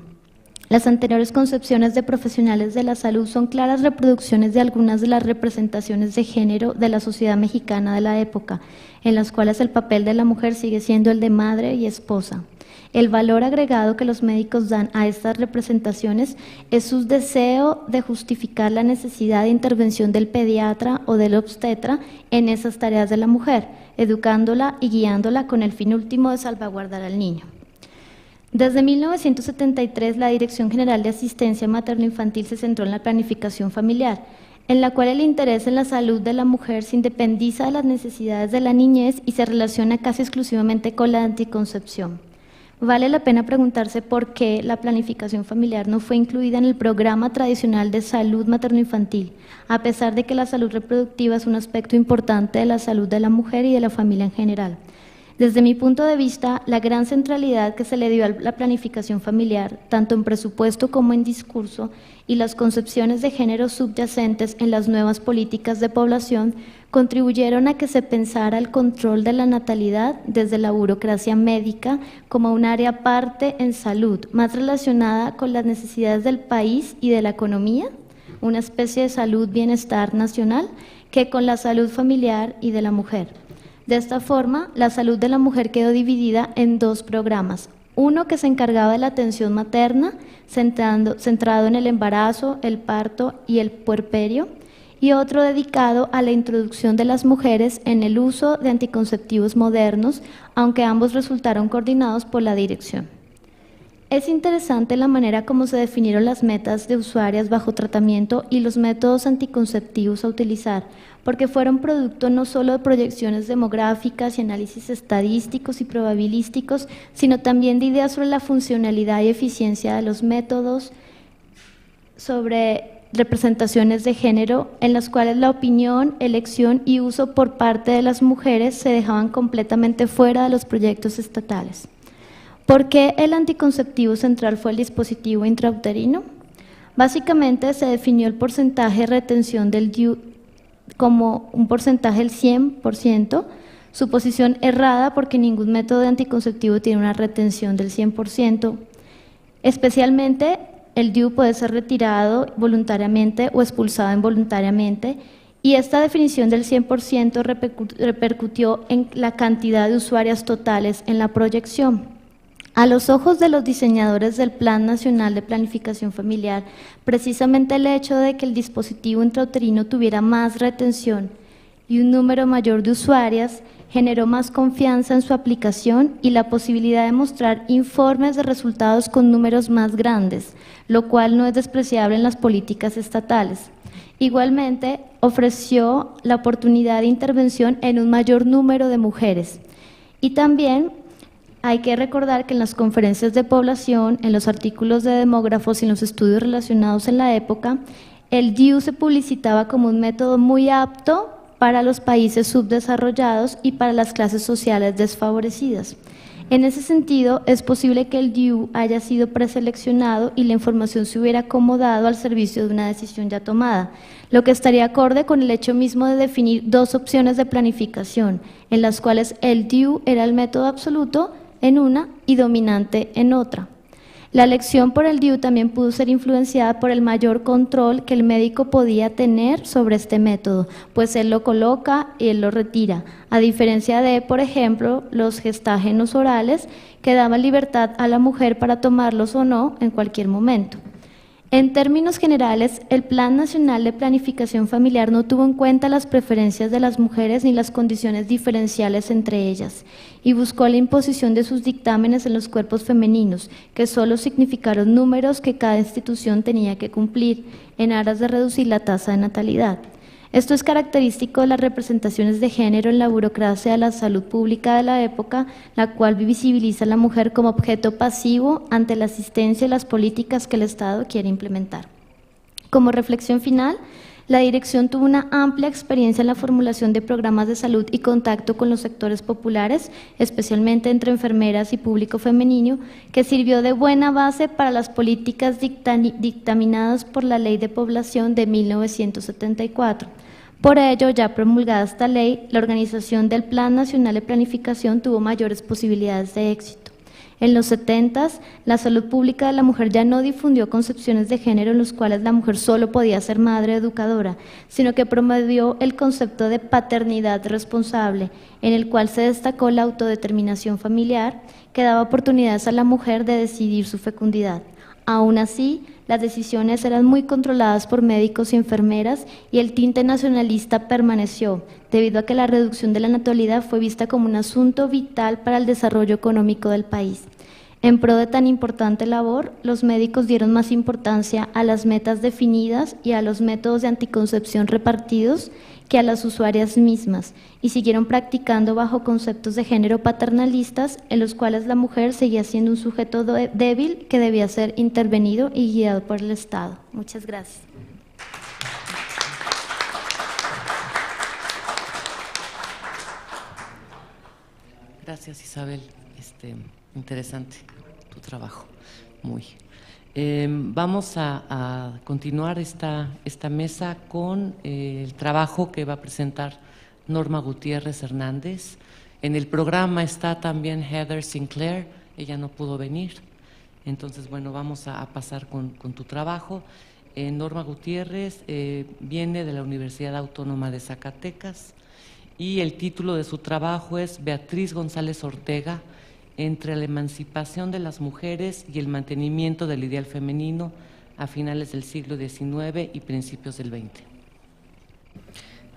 Las anteriores concepciones de profesionales de la salud son claras reproducciones de algunas de las representaciones de género de la sociedad mexicana de la época, en las cuales el papel de la mujer sigue siendo el de madre y esposa. el valor agregado que los médicos dan a estas representaciones es su deseo de justificar la necesidad de intervención del pediatra o del obstetra en esas tareas de la mujer, educándola y guiándola con el fin último de salvaguardar al niño. Desde 1973, la Dirección General de Asistencia Materno-Infantil se centró en la planificación familiar, en la cual el interés en la salud de la mujer se independiza de las necesidades de la niñez y se relaciona casi exclusivamente con la anticoncepción. Vale la pena preguntarse por qué la planificación familiar no fue incluida en el programa tradicional de salud materno-infantil, a pesar de que la salud reproductiva es un aspecto importante de la salud de la mujer y de la familia en general. Desde mi punto de vista, la gran centralidad que se le dio a la planificación familiar, tanto en presupuesto como en discurso, y las concepciones de género subyacentes en las nuevas políticas de población, contribuyeron a que se pensara el control de la natalidad desde la burocracia médica como un área aparte en salud, más relacionada con las necesidades del país y de la economía, una especie de salud-bienestar nacional, que con la salud familiar y de la mujer. De esta forma, la salud de la mujer quedó dividida en dos programas, uno que se encargaba de la atención materna, centrado en el embarazo, el parto y el puerperio, y otro dedicado a la introducción de las mujeres en el uso de anticonceptivos modernos, aunque ambos resultaron coordinados por la dirección. Es interesante la manera como se definieron las metas de usuarias bajo tratamiento y los métodos anticonceptivos a utilizar, porque fueron producto no solo de proyecciones demográficas y análisis estadísticos y probabilísticos, sino también de ideas sobre la funcionalidad y eficiencia de los métodos, sobre representaciones de género en las cuales la opinión, elección y uso por parte de las mujeres se dejaban completamente fuera de los proyectos estatales. ¿Por qué el anticonceptivo central fue el dispositivo intrauterino? Básicamente se definió el porcentaje de retención del DIU como un porcentaje del 100%, suposición errada porque ningún método de anticonceptivo tiene una retención del 100%, especialmente el DIU puede ser retirado voluntariamente o expulsado involuntariamente, y esta definición del 100% repercutió en la cantidad de usuarias totales en la proyección. A los ojos de los diseñadores del Plan Nacional de Planificación Familiar, precisamente el hecho de que el dispositivo intrauterino tuviera más retención y un número mayor de usuarias generó más confianza en su aplicación y la posibilidad de mostrar informes de resultados con números más grandes, lo cual no es despreciable en las políticas estatales. Igualmente, ofreció la oportunidad de intervención en un mayor número de mujeres. Y también hay que recordar que en las conferencias de población, en los artículos de demógrafos y en los estudios relacionados en la época, el DIU se publicitaba como un método muy apto para los países subdesarrollados y para las clases sociales desfavorecidas. En ese sentido, es posible que el DIU haya sido preseleccionado y la información se hubiera acomodado al servicio de una decisión ya tomada, lo que estaría acorde con el hecho mismo de definir dos opciones de planificación, en las cuales el DIU era el método absoluto en una y dominante en otra. La elección por el DIU también pudo ser influenciada por el mayor control que el médico podía tener sobre este método, pues él lo coloca y él lo retira, a diferencia de, por ejemplo, los gestágenos orales que daban libertad a la mujer para tomarlos o no en cualquier momento. En términos generales, el Plan Nacional de Planificación Familiar no tuvo en cuenta las preferencias de las mujeres ni las condiciones diferenciales entre ellas, y buscó la imposición de sus dictámenes en los cuerpos femeninos, que solo significaron números que cada institución tenía que cumplir, en aras de reducir la tasa de natalidad. Esto es característico de las representaciones de género en la burocracia de la salud pública de la época, la cual visibiliza a la mujer como objeto pasivo ante la asistencia y las políticas que el Estado quiere implementar. Como reflexión final, la dirección tuvo una amplia experiencia en la formulación de programas de salud y contacto con los sectores populares, especialmente entre enfermeras y público femenino, que sirvió de buena base para las políticas dictaminadas por la Ley de Población de 1974. Por ello, ya promulgada esta ley, la organización del Plan Nacional de Planificación tuvo mayores posibilidades de éxito. En los 70s, la salud pública de la mujer ya no difundió concepciones de género en las cuales la mujer solo podía ser madre educadora, sino que promovió el concepto de paternidad responsable, en el cual se destacó la autodeterminación familiar, que daba oportunidades a la mujer de decidir su fecundidad. Aún así, las decisiones eran muy controladas por médicos y enfermeras y el tinte nacionalista permaneció, debido a que la reducción de la natalidad fue vista como un asunto vital para el desarrollo económico del país. En pro de tan importante labor, los médicos dieron más importancia a las metas definidas y a los métodos de anticoncepción repartidos que a las usuarias mismas, y siguieron practicando bajo conceptos de género paternalistas en los cuales la mujer seguía siendo un sujeto débil que debía ser intervenido y guiado por el Estado. Muchas gracias. Gracias, Isabel. Interesante tu trabajo, muy. Vamos a continuar esta mesa con el trabajo que va a presentar Norma Gutiérrez Hernández. En el programa está también Heather Sinclair, ella no pudo venir. Entonces, bueno, vamos a pasar con tu trabajo. Norma Gutiérrez viene de la Universidad Autónoma de Zacatecas y el título de su trabajo es Beatriz González Ortega, entre la emancipación de las mujeres y el mantenimiento del ideal femenino a finales del siglo XIX y principios del XX.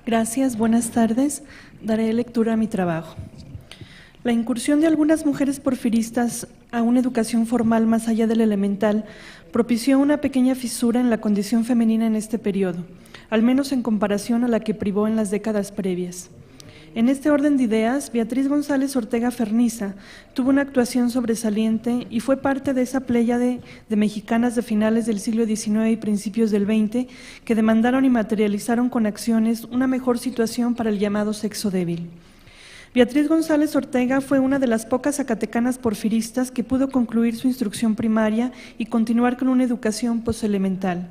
Gracias, buenas tardes. Daré lectura a mi trabajo. La incursión de algunas mujeres porfiristas a una educación formal más allá del elemental propició una pequeña fisura en la condición femenina en este periodo, al menos en comparación a la que privó en las décadas previas. En este orden de ideas, Beatriz González Ortega Ferniza tuvo una actuación sobresaliente y fue parte de esa pléyade de mexicanas de finales del siglo XIX y principios del XX que demandaron y materializaron con acciones una mejor situación para el llamado sexo débil. Beatriz González Ortega fue una de las pocas zacatecanas porfiristas que pudo concluir su instrucción primaria y continuar con una educación poselemental.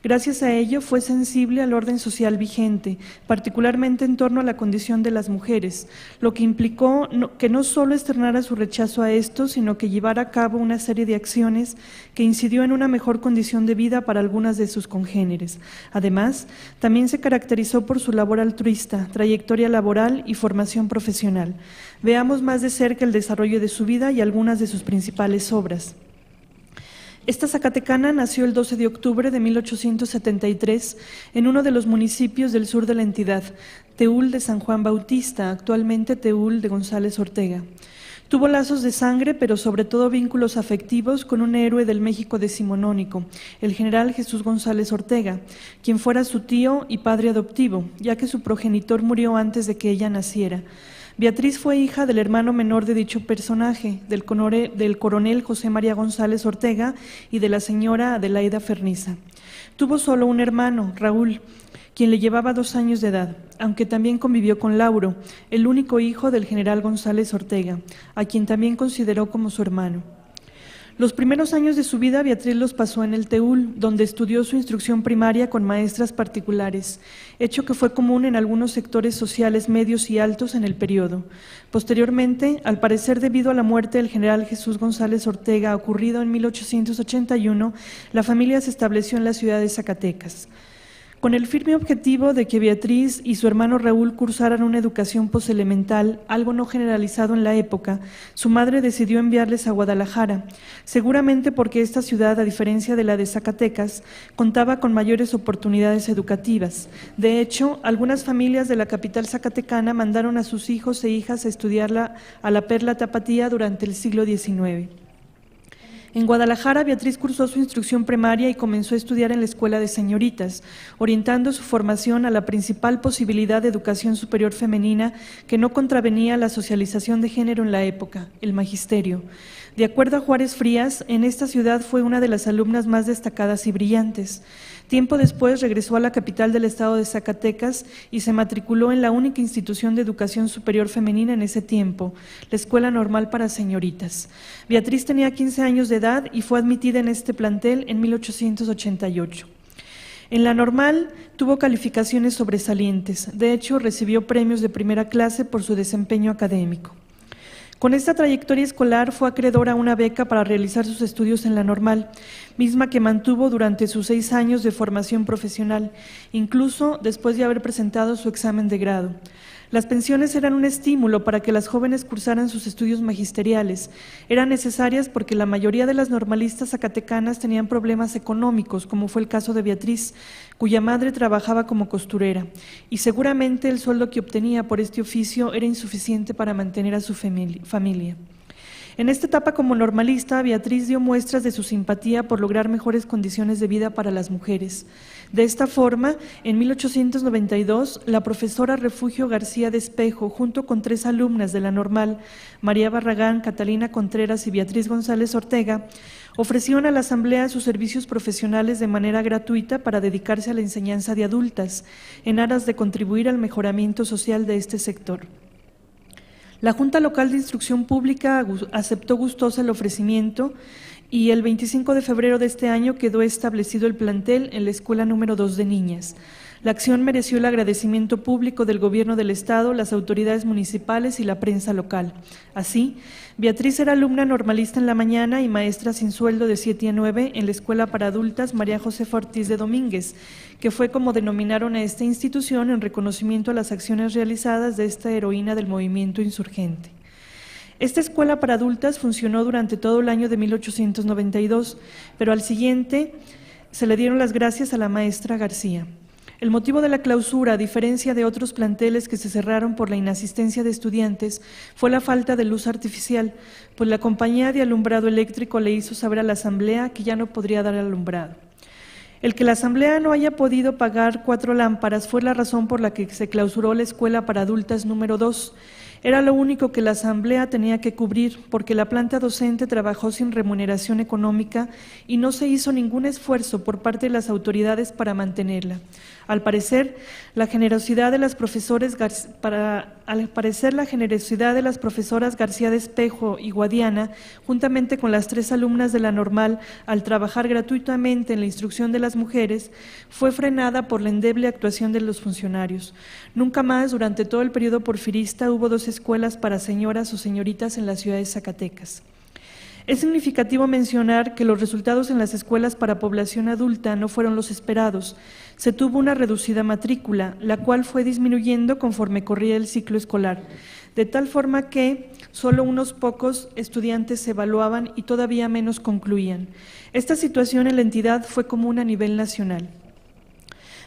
Gracias a ello fue sensible al orden social vigente, particularmente en torno a la condición de las mujeres, lo que implicó que no solo externara su rechazo a esto, sino que llevara a cabo una serie de acciones que incidió en una mejor condición de vida para algunas de sus congéneres. Además, también se caracterizó por su labor altruista, trayectoria laboral y formación profesional. Veamos más de cerca el desarrollo de su vida y algunas de sus principales obras. Esta zacatecana nació el 12 de octubre de 1873 en uno de los municipios del sur de la entidad, Teúl de San Juan Bautista, actualmente Teúl de González Ortega. Tuvo lazos de sangre, pero sobre todo vínculos afectivos con un héroe del México decimonónico, el general Jesús González Ortega, quien fuera su tío y padre adoptivo, ya que su progenitor murió antes de que ella naciera. Beatriz fue hija del hermano menor de dicho personaje, del coronel José María González Ortega y de la señora Adelaida Ferniza. Tuvo solo un hermano, Raúl, quien le llevaba 2 años de edad, aunque también convivió con Lauro, el único hijo del general González Ortega, a quien también consideró como su hermano. Los primeros años de su vida Beatriz los pasó en el Teúl, donde estudió su instrucción primaria con maestras particulares, hecho que fue común en algunos sectores sociales medios y altos en el periodo. Posteriormente, al parecer debido a la muerte del general Jesús González Ortega ocurrido en 1881, la familia se estableció en la ciudad de Zacatecas. Con el firme objetivo de que Beatriz y su hermano Raúl cursaran una educación poselemental, algo no generalizado en la época, su madre decidió enviarles a Guadalajara, seguramente porque esta ciudad, a diferencia de la de Zacatecas, contaba con mayores oportunidades educativas. De hecho, algunas familias de la capital zacatecana mandaron a sus hijos e hijas a estudiar a la Perla Tapatía durante el siglo XIX. En Guadalajara, Beatriz cursó su instrucción primaria y comenzó a estudiar en la Escuela de Señoritas, orientando su formación a la principal posibilidad de educación superior femenina que no contravenía la socialización de género en la época, el magisterio. De acuerdo a Juárez Frías, en esta ciudad fue una de las alumnas más destacadas y brillantes. Tiempo después regresó a la capital del estado de Zacatecas y se matriculó en la única institución de educación superior femenina en ese tiempo, la Escuela Normal para Señoritas. Beatriz tenía 15 años de edad y fue admitida en este plantel en 1888. En la normal tuvo calificaciones sobresalientes, de hecho recibió premios de primera clase por su desempeño académico. Con esta trayectoria escolar fue acreedora a una beca para realizar sus estudios en la Normal, misma que mantuvo durante sus 6 años de formación profesional, incluso después de haber presentado su examen de grado. Las pensiones eran un estímulo para que las jóvenes cursaran sus estudios magisteriales. Eran necesarias porque la mayoría de las normalistas zacatecanas tenían problemas económicos, como fue el caso de Beatriz, cuya madre trabajaba como costurera, y seguramente el sueldo que obtenía por este oficio era insuficiente para mantener a su familia. En esta etapa como normalista, Beatriz dio muestras de su simpatía por lograr mejores condiciones de vida para las mujeres. De esta forma, en 1892, la profesora Refugio García de Espejo, junto con 3 alumnas de la Normal, María Barragán, Catalina Contreras y Beatriz González Ortega, ofrecieron a la Asamblea sus servicios profesionales de manera gratuita para dedicarse a la enseñanza de adultas, en aras de contribuir al mejoramiento social de este sector. La Junta Local de Instrucción Pública aceptó gustosa el ofrecimiento y el 25 de febrero de este año quedó establecido el plantel en la Escuela número 2 de niñas. La acción mereció el agradecimiento público del Gobierno del Estado, las autoridades municipales y la prensa local. Así, Beatriz era alumna normalista en la mañana y maestra sin sueldo de 7 a 9 en la Escuela para Adultas María Josefa Ortiz de Domínguez, que fue como denominaron a esta institución en reconocimiento a las acciones realizadas de esta heroína del movimiento insurgente. Esta escuela para adultas funcionó durante todo el año de 1892, pero al siguiente se le dieron las gracias a la maestra García. El motivo de la clausura, a diferencia de otros planteles que se cerraron por la inasistencia de estudiantes, fue la falta de luz artificial, pues la compañía de alumbrado eléctrico le hizo saber a la Asamblea que ya no podría dar alumbrado. El que la Asamblea no haya podido pagar 4 lámparas fue la razón por la que se clausuró la Escuela para Adultas número 2. Era lo único que la Asamblea tenía que cubrir, porque la planta docente trabajó sin remuneración económica y no se hizo ningún esfuerzo por parte de las autoridades para mantenerla. Al parecer, la generosidad de las profesoras García de Espejo y Guadiana, juntamente con las 3 alumnas de la Normal, al trabajar gratuitamente en la instrucción de las mujeres, fue frenada por la endeble actuación de los funcionarios. Nunca más, durante todo el periodo porfirista, hubo 2 escuelas para señoras o señoritas en la ciudad de Zacatecas. Es significativo mencionar que los resultados en las escuelas para población adulta no fueron los esperados. Se tuvo una reducida matrícula, la cual fue disminuyendo conforme corría el ciclo escolar, de tal forma que solo unos pocos estudiantes se evaluaban y todavía menos concluían. Esta situación en la entidad fue común a nivel nacional.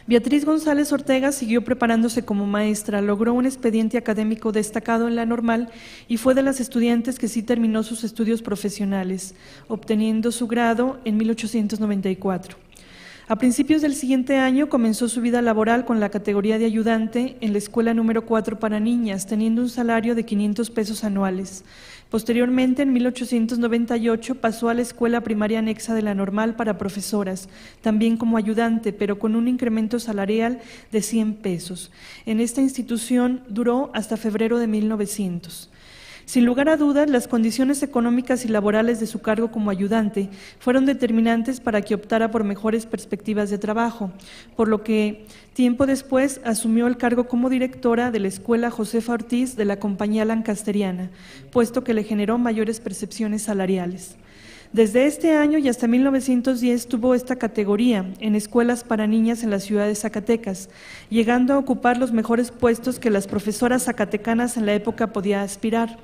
Beatriz González Ortega siguió preparándose como maestra, logró un expediente académico destacado en la Normal y fue de las estudiantes que sí terminó sus estudios profesionales, obteniendo su grado en 1894. A principios del siguiente año comenzó su vida laboral con la categoría de ayudante en la Escuela número 4 para niñas, teniendo un salario de 500 pesos anuales. Posteriormente, en 1898, pasó a la Escuela Primaria Anexa de la Normal para profesoras, también como ayudante, pero con un incremento salarial de 100 pesos. En esta institución duró hasta febrero de 1900. Sin lugar a dudas, las condiciones económicas y laborales de su cargo como ayudante fueron determinantes para que optara por mejores perspectivas de trabajo, por lo que tiempo después asumió el cargo como directora de la Escuela Josefa Ortiz de la Compañía Lancasteriana, puesto que le generó mayores percepciones salariales. Desde este año y hasta 1910 tuvo esta categoría en escuelas para niñas en la ciudad de Zacatecas, llegando a ocupar los mejores puestos que las profesoras zacatecanas en la época podían aspirar.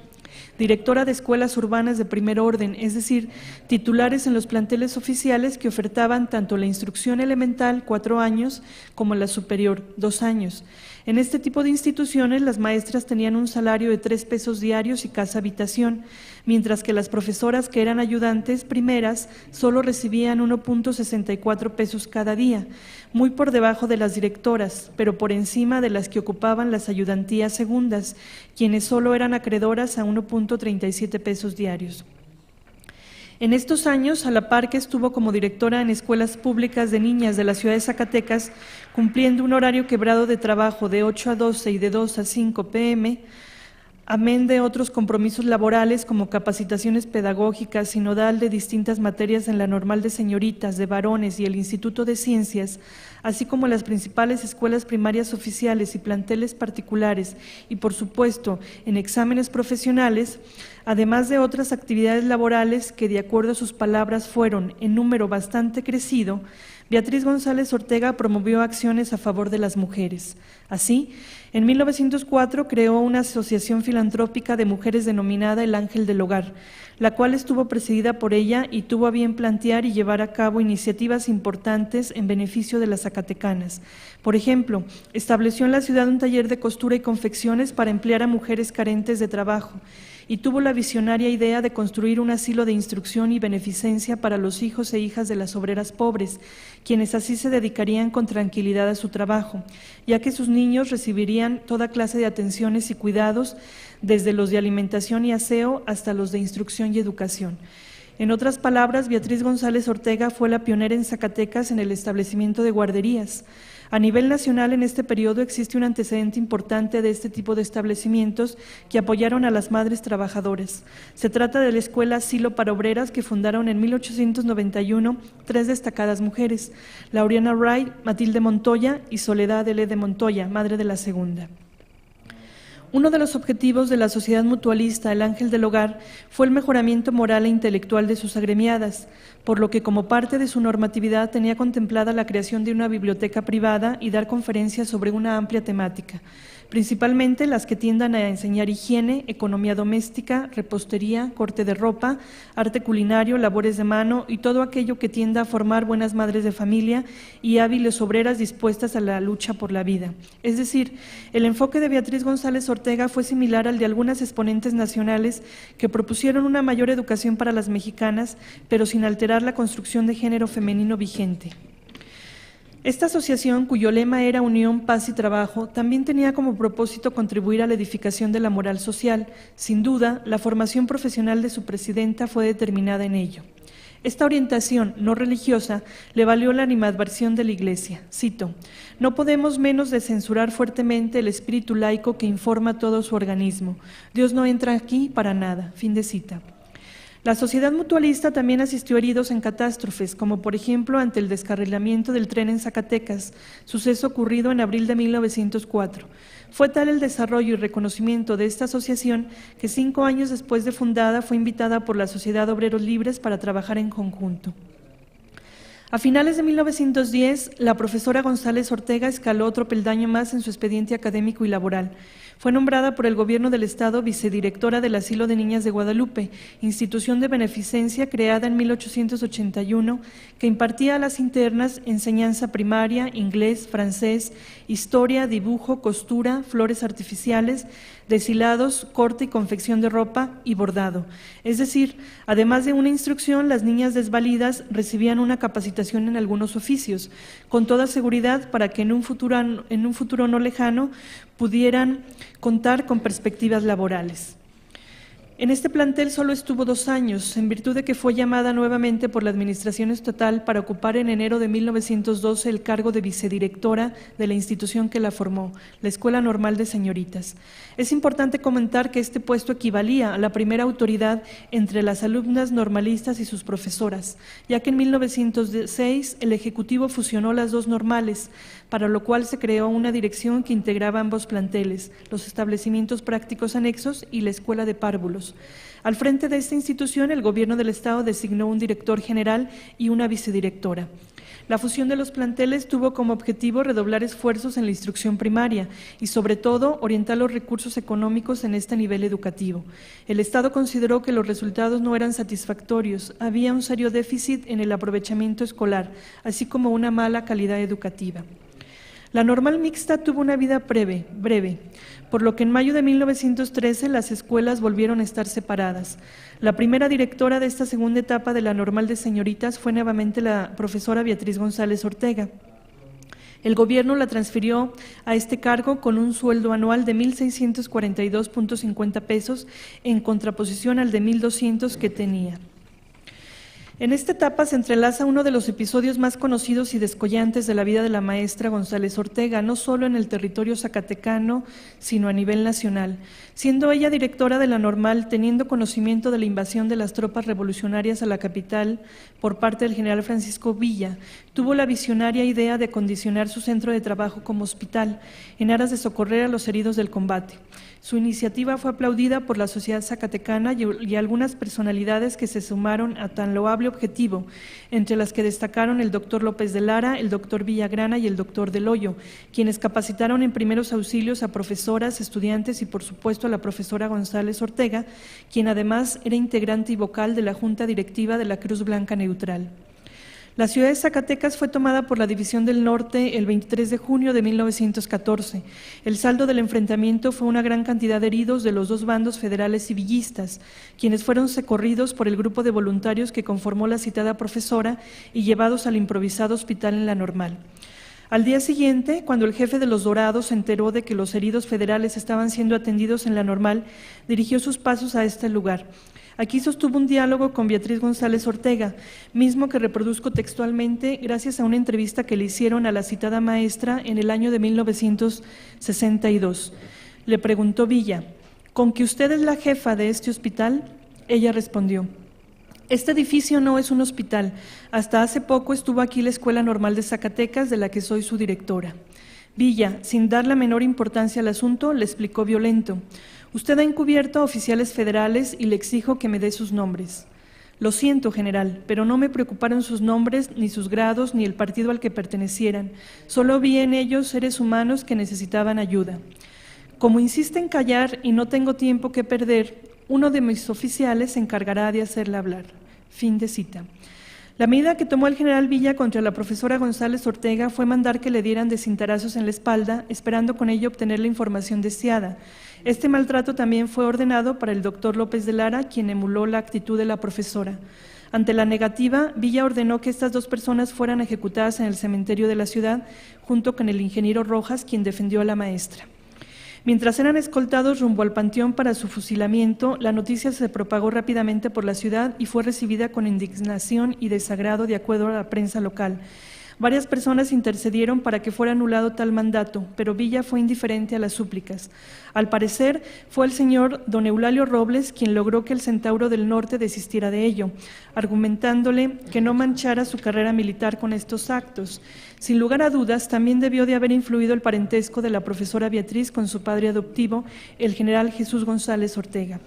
Directora de escuelas urbanas de primer orden, es decir, titulares en los planteles oficiales que ofertaban tanto la instrucción elemental, 4 años, como la superior, 2 años. En este tipo de instituciones, las maestras tenían un salario de 3 pesos diarios y casa habitación, mientras que las profesoras que eran ayudantes primeras solo recibían 1.64 pesos cada día, muy por debajo de las directoras, pero por encima de las que ocupaban las ayudantías segundas, quienes solo eran acreedoras a 1.37 pesos diarios. En estos años, a la par que estuvo como directora en escuelas públicas de niñas de la ciudad de Zacatecas, cumpliendo un horario quebrado de trabajo de 8 a 12 y de 2 a 5 p.m., amén de otros compromisos laborales como capacitaciones pedagógicas, sinodal de distintas materias en la Normal de Señoritas, de Varones y el Instituto de Ciencias, así como las principales escuelas primarias oficiales y planteles particulares, y por supuesto en exámenes profesionales, además de otras actividades laborales que de acuerdo a sus palabras fueron en número bastante crecido, Beatriz González Ortega promovió acciones a favor de las mujeres. Así, en 1904 creó una asociación filantrópica de mujeres denominada El Ángel del Hogar, la cual estuvo presidida por ella y tuvo a bien plantear y llevar a cabo iniciativas importantes en beneficio de las zacatecanas. Por ejemplo, estableció en la ciudad un taller de costura y confecciones para emplear a mujeres carentes de trabajo, y tuvo la visionaria idea de construir un asilo de instrucción y beneficencia para los hijos e hijas de las obreras pobres, quienes así se dedicarían con tranquilidad a su trabajo, ya que sus niños recibirían toda clase de atenciones y cuidados, desde los de alimentación y aseo hasta los de instrucción y educación. En otras palabras, Beatriz González Ortega fue la pionera en Zacatecas en el establecimiento de guarderías. A nivel nacional, en este periodo existe un antecedente importante de este tipo de establecimientos que apoyaron a las madres trabajadoras. Se trata de la Escuela Asilo para Obreras que fundaron en 1891 tres destacadas mujeres, Laureana Wright, Matilde Montoya y Soledad L. de Montoya, madre de la segunda. Uno de los objetivos de la Sociedad Mutualista El Ángel del Hogar fue el mejoramiento moral e intelectual de sus agremiadas, por lo que como parte de su normatividad tenía contemplada la creación de una biblioteca privada y dar conferencias sobre una amplia temática, principalmente las que tiendan a enseñar higiene, economía doméstica, repostería, corte de ropa, arte culinario, labores de mano y todo aquello que tienda a formar buenas madres de familia y hábiles obreras dispuestas a la lucha por la vida. Es decir, el enfoque de Beatriz González Ortega fue similar al de algunas exponentes nacionales que propusieron una mayor educación para las mexicanas, pero sin alterar la construcción de género femenino vigente. Esta asociación, cuyo lema era Unión, Paz y Trabajo, también tenía como propósito contribuir a la edificación de la moral social. Sin duda, la formación profesional de su presidenta fue determinada en ello. Esta orientación no religiosa le valió la animadversión de la Iglesia. Cito: «No podemos menos de censurar fuertemente el espíritu laico que informa todo su organismo. Dios no entra aquí para nada». Fin de cita. La Sociedad Mutualista también asistió a heridos en catástrofes, como por ejemplo ante el descarrilamiento del tren en Zacatecas, suceso ocurrido en abril de 1904. Fue tal el desarrollo y reconocimiento de esta asociación que 5 años después de fundada fue invitada por la Sociedad Obreros Libres para trabajar en conjunto. A finales de 1910, la profesora González Ortega escaló otro peldaño más en su expediente académico y laboral. Fue nombrada por el Gobierno del Estado vicedirectora del Asilo de Niñas de Guadalupe, institución de beneficencia creada en 1881 que impartía a las internas enseñanza primaria, inglés, francés, historia, dibujo, costura, flores artificiales, deshilados, corte y confección de ropa y bordado. Es decir, además de una instrucción, las niñas desvalidas recibían una capacitación en algunos oficios, con toda seguridad para que en un futuro no lejano pudieran contar con perspectivas laborales. En este plantel solo estuvo 2 años, en virtud de que fue llamada nuevamente por la Administración Estatal para ocupar en enero de 1912 el cargo de vicedirectora de la institución que la formó, la Escuela Normal de Señoritas. Es importante comentar que este puesto equivalía a la primera autoridad entre las alumnas normalistas y sus profesoras, ya que en 1906 el Ejecutivo fusionó las dos normales, para lo cual se creó una dirección que integraba ambos planteles, los establecimientos prácticos anexos y la Escuela de Párvulos. Al frente de esta institución, el Gobierno del Estado designó un director general y una vicedirectora. La fusión de los planteles tuvo como objetivo redoblar esfuerzos en la instrucción primaria y, sobre todo, orientar los recursos económicos en este nivel educativo. El Estado consideró que los resultados no eran satisfactorios, había un serio déficit en el aprovechamiento escolar, así como una mala calidad educativa. La normal mixta tuvo una vida breve, por lo que en mayo de 1913 las escuelas volvieron a estar separadas. La primera directora de esta segunda etapa de la normal de señoritas fue nuevamente la profesora Beatriz González Ortega. El gobierno la transfirió a este cargo con un sueldo anual de 1,642.50 pesos en contraposición al de 1,200 que tenía. En esta etapa se entrelaza uno de los episodios más conocidos y descollantes de la vida de la maestra González Ortega, no solo en el territorio zacatecano, sino a nivel nacional. Siendo ella directora de la normal, teniendo conocimiento de la invasión de las tropas revolucionarias a la capital por parte del general Francisco Villa, tuvo la visionaria idea de acondicionar su centro de trabajo como hospital, en aras de socorrer a los heridos del combate. Su iniciativa fue aplaudida por la sociedad zacatecana y algunas personalidades que se sumaron a tan loable objetivo, entre las que destacaron el doctor López de Lara, el doctor Villagrana y el doctor Del Hoyo, quienes capacitaron en primeros auxilios a profesoras, estudiantes y por supuesto a la profesora González Ortega, quien además era integrante y vocal de la Junta Directiva de la Cruz Blanca Neutral. La ciudad de Zacatecas fue tomada por la División del Norte el 23 de junio de 1914. El saldo del enfrentamiento fue una gran cantidad de heridos de los dos bandos federales y villistas, quienes fueron socorridos por el grupo de voluntarios que conformó la citada profesora y llevados al improvisado hospital en La Normal. Al día siguiente, cuando el jefe de los Dorados se enteró de que los heridos federales estaban siendo atendidos en La Normal, dirigió sus pasos a este lugar. Aquí sostuvo un diálogo con Beatriz González Ortega, mismo que reproduzco textualmente gracias a una entrevista que le hicieron a la citada maestra en el año de 1962. Le preguntó Villa, ¿con que usted es la jefa de este hospital? Ella respondió, este edificio no es un hospital. Hasta hace poco estuvo aquí la Escuela Normal de Zacatecas, de la que soy su directora. Villa, sin dar la menor importancia al asunto, le explicó violento. Usted ha encubierto a oficiales federales y le exijo que me dé sus nombres. Lo siento, general, pero no me preocuparon sus nombres, ni sus grados, ni el partido al que pertenecieran. Solo vi en ellos seres humanos que necesitaban ayuda. Como insiste en callar y no tengo tiempo que perder, uno de mis oficiales se encargará de hacerla hablar. Fin de cita. La medida que tomó el general Villa contra la profesora González Ortega fue mandar que le dieran de cintarazos en la espalda, esperando con ello obtener la información deseada. Este maltrato también fue ordenado para el doctor López de Lara, quien emuló la actitud de la profesora. Ante la negativa, Villa ordenó que estas dos personas fueran ejecutadas en el cementerio de la ciudad, junto con el ingeniero Rojas, quien defendió a la maestra. Mientras eran escoltados rumbo al panteón para su fusilamiento, la noticia se propagó rápidamente por la ciudad y fue recibida con indignación y desagrado de acuerdo a la prensa local. Varias personas intercedieron para que fuera anulado tal mandato, pero Villa fue indiferente a las súplicas. Al parecer, fue el señor don Eulalio Robles quien logró que el Centauro del Norte desistiera de ello, argumentándole que no manchara su carrera militar con estos actos. Sin lugar a dudas, también debió de haber influido el parentesco de la profesora Beatriz con su padre adoptivo, el general Jesús González Ortega.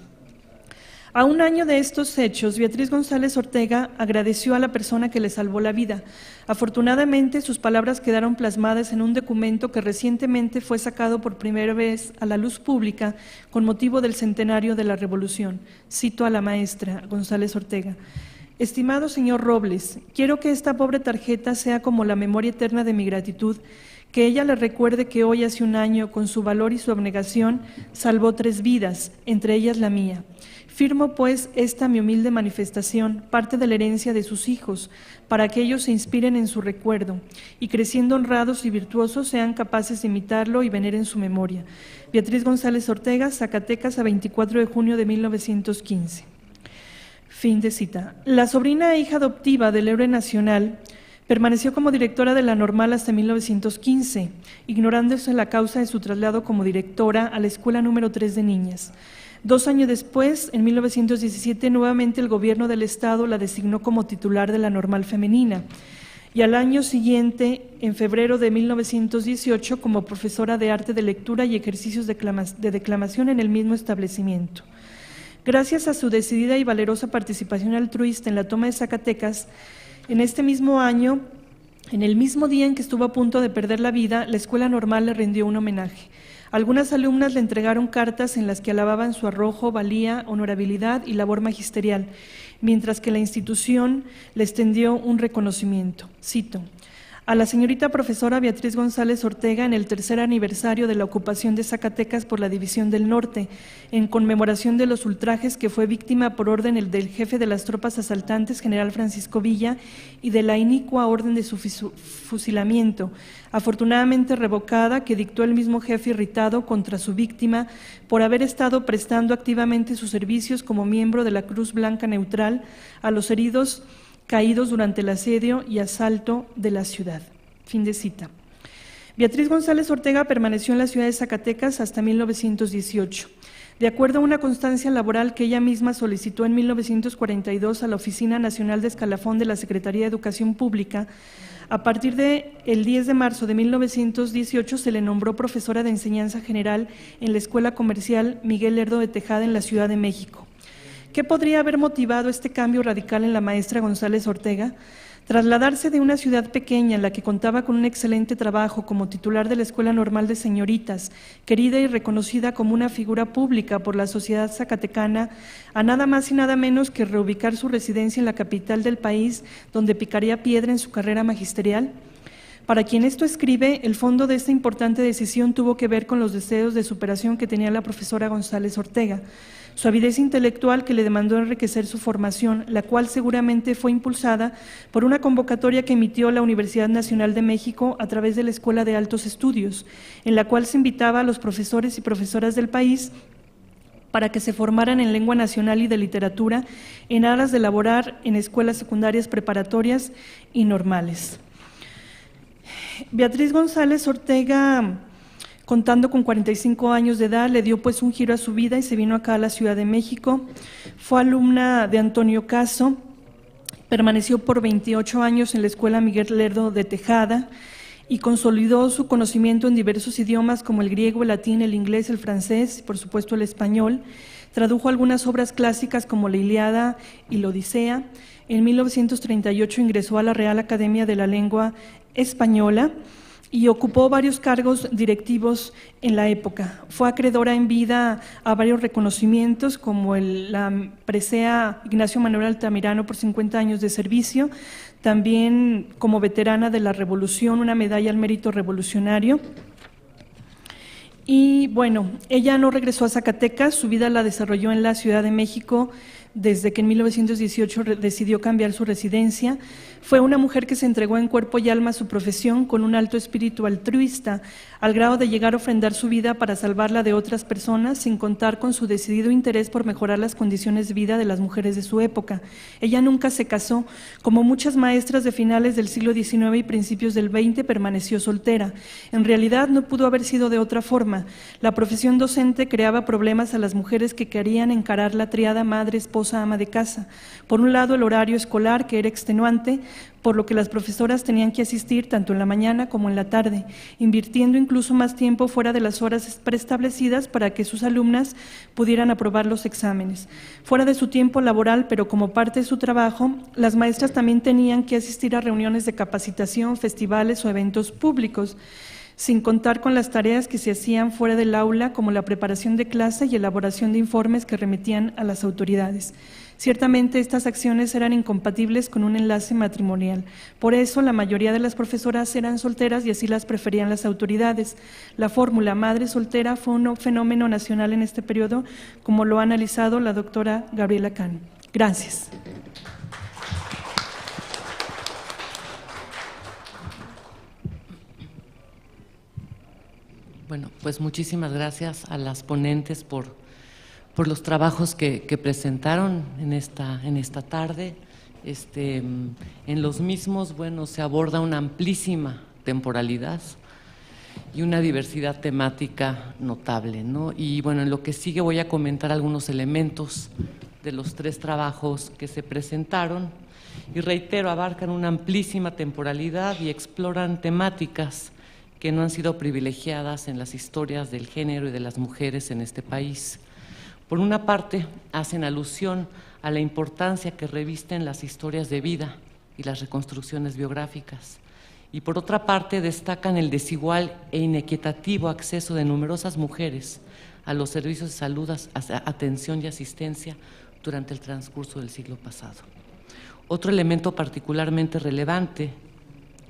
A un año de estos hechos, Beatriz González Ortega agradeció a la persona que le salvó la vida. Afortunadamente, sus palabras quedaron plasmadas en un documento que recientemente fue sacado por primera vez a la luz pública con motivo del centenario de la Revolución. Cito a la maestra González Ortega. Estimado señor Robles, quiero que esta pobre tarjeta sea como la memoria eterna de mi gratitud, que ella le recuerde que hoy hace un año, con su valor y su abnegación, salvó 3 vidas, entre ellas la mía. Firmo, pues, esta mi humilde manifestación, parte de la herencia de sus hijos, para que ellos se inspiren en su recuerdo y, creciendo honrados y virtuosos, sean capaces de imitarlo y veneren su memoria. Beatriz González Ortega, Zacatecas, a 24 de junio de 1915. Fin de cita. La sobrina e hija adoptiva del héroe nacional permaneció como directora de La Normal hasta 1915, ignorándose la causa de su traslado como directora a la Escuela número 3 de Niñas. 2 años después, en 1917, nuevamente el gobierno del Estado la designó como titular de La Normal Femenina y al año siguiente, en febrero de 1918, como profesora de arte de lectura y ejercicios de declamación en el mismo establecimiento. Gracias a su decidida y valerosa participación altruista en la toma de Zacatecas, en este mismo año, en el mismo día en que estuvo a punto de perder la vida, la Escuela Normal le rindió un homenaje. Algunas alumnas le entregaron cartas en las que alababan su arrojo, valía, honorabilidad y labor magisterial, mientras que la institución le extendió un reconocimiento. Cito: a la señorita profesora Beatriz González Ortega en el 3er aniversario de la ocupación de Zacatecas por la División del Norte, en conmemoración de los ultrajes que fue víctima por orden del jefe de las tropas asaltantes, general Francisco Villa, y de la inicua orden de su fusilamiento, afortunadamente revocada, que dictó el mismo jefe irritado contra su víctima por haber estado prestando activamente sus servicios como miembro de la Cruz Blanca Neutral a los heridos caídos durante el asedio y asalto de la ciudad. Fin de cita. Beatriz González Ortega permaneció en la ciudad de Zacatecas hasta 1918. De acuerdo a una constancia laboral que ella misma solicitó en 1942 a la Oficina Nacional de Escalafón de la Secretaría de Educación Pública, A partir del 10 de marzo de 1918 se le nombró profesora de enseñanza general en la Escuela Comercial Miguel Lerdo de Tejada en la Ciudad de México. ¿Qué podría haber motivado este cambio radical en la maestra González Ortega? Trasladarse de una ciudad pequeña en la que contaba con un excelente trabajo como titular de la Escuela Normal de Señoritas, querida y reconocida como una figura pública por la sociedad zacatecana, a nada más y nada menos que reubicar su residencia en la capital del país, donde picaría piedra en su carrera magisterial. Para quien esto escribe, el fondo de esta importante decisión tuvo que ver con los deseos de superación que tenía la profesora González Ortega, su avidez intelectual que le demandó enriquecer su formación, la cual seguramente fue impulsada por una convocatoria que emitió la Universidad Nacional de México a través de la Escuela de Altos Estudios, en la cual se invitaba a los profesores y profesoras del país para que se formaran en lengua nacional y de literatura en aras de laborar en escuelas secundarias preparatorias y normales. Beatriz González Ortega, contando con 45 años de edad, le dio pues un giro a su vida y se vino acá a la Ciudad de México. Fue alumna de Antonio Caso, permaneció por 28 años en la Escuela Miguel Lerdo de Tejada y consolidó su conocimiento en diversos idiomas como el griego, el latín, el inglés, el francés y por supuesto el español. Tradujo algunas obras clásicas como la Ilíada y la Odisea. En 1938 ingresó a la Real Academia de la Lengua Española y ocupó varios cargos directivos en la época. Fue acreedora en vida a varios reconocimientos, como la presea Ignacio Manuel Altamirano por 50 años de servicio, también como veterana de la Revolución, una medalla al mérito revolucionario. Y bueno, ella no regresó a Zacatecas, su vida la desarrolló en la Ciudad de México, desde que en 1918 decidió cambiar su residencia. Fue una mujer que se entregó en cuerpo y alma a su profesión con un alto espíritu altruista, al grado de llegar a ofrendar su vida para salvarla de otras personas, sin contar con su decidido interés por mejorar las condiciones de vida de las mujeres de su época. Ella nunca se casó. Como muchas maestras de finales del siglo XIX y principios del XX, permaneció soltera. En realidad no pudo haber sido de otra forma. La profesión docente creaba problemas a las mujeres que querían encarar la triada madre, esposa, ama de casa. Por un lado, el horario escolar, que era extenuante, por lo que las profesoras tenían que asistir tanto en la mañana como en la tarde, invirtiendo incluso más tiempo fuera de las horas preestablecidas para que sus alumnas pudieran aprobar los exámenes. Fuera de su tiempo laboral, pero como parte de su trabajo, las maestras también tenían que asistir a reuniones de capacitación, festivales o eventos públicos, sin contar con las tareas que se hacían fuera del aula, como la preparación de clase y elaboración de informes que remitían a las autoridades. Ciertamente estas acciones eran incompatibles con un enlace matrimonial. Por eso la mayoría de las profesoras eran solteras y así las preferían las autoridades. La fórmula madre soltera fue un fenómeno nacional en este periodo, como lo ha analizado la doctora Gabriela Cano. Gracias. Bueno, pues muchísimas gracias a las ponentes por los trabajos que presentaron en esta tarde. En los mismos, bueno, se aborda una amplísima temporalidad y una diversidad temática notable, ¿no? Y bueno, en lo que sigue voy a comentar algunos elementos de los 3 trabajos que se presentaron y reitero, abarcan una amplísima temporalidad y exploran temáticas que no han sido privilegiadas en las historias del género y de las mujeres en este país. Por una parte, hacen alusión a la importancia que revisten las historias de vida y las reconstrucciones biográficas, y por otra parte destacan el desigual e inequitativo acceso de numerosas mujeres a los servicios de salud, atención y asistencia durante el transcurso del siglo pasado. Otro elemento particularmente relevante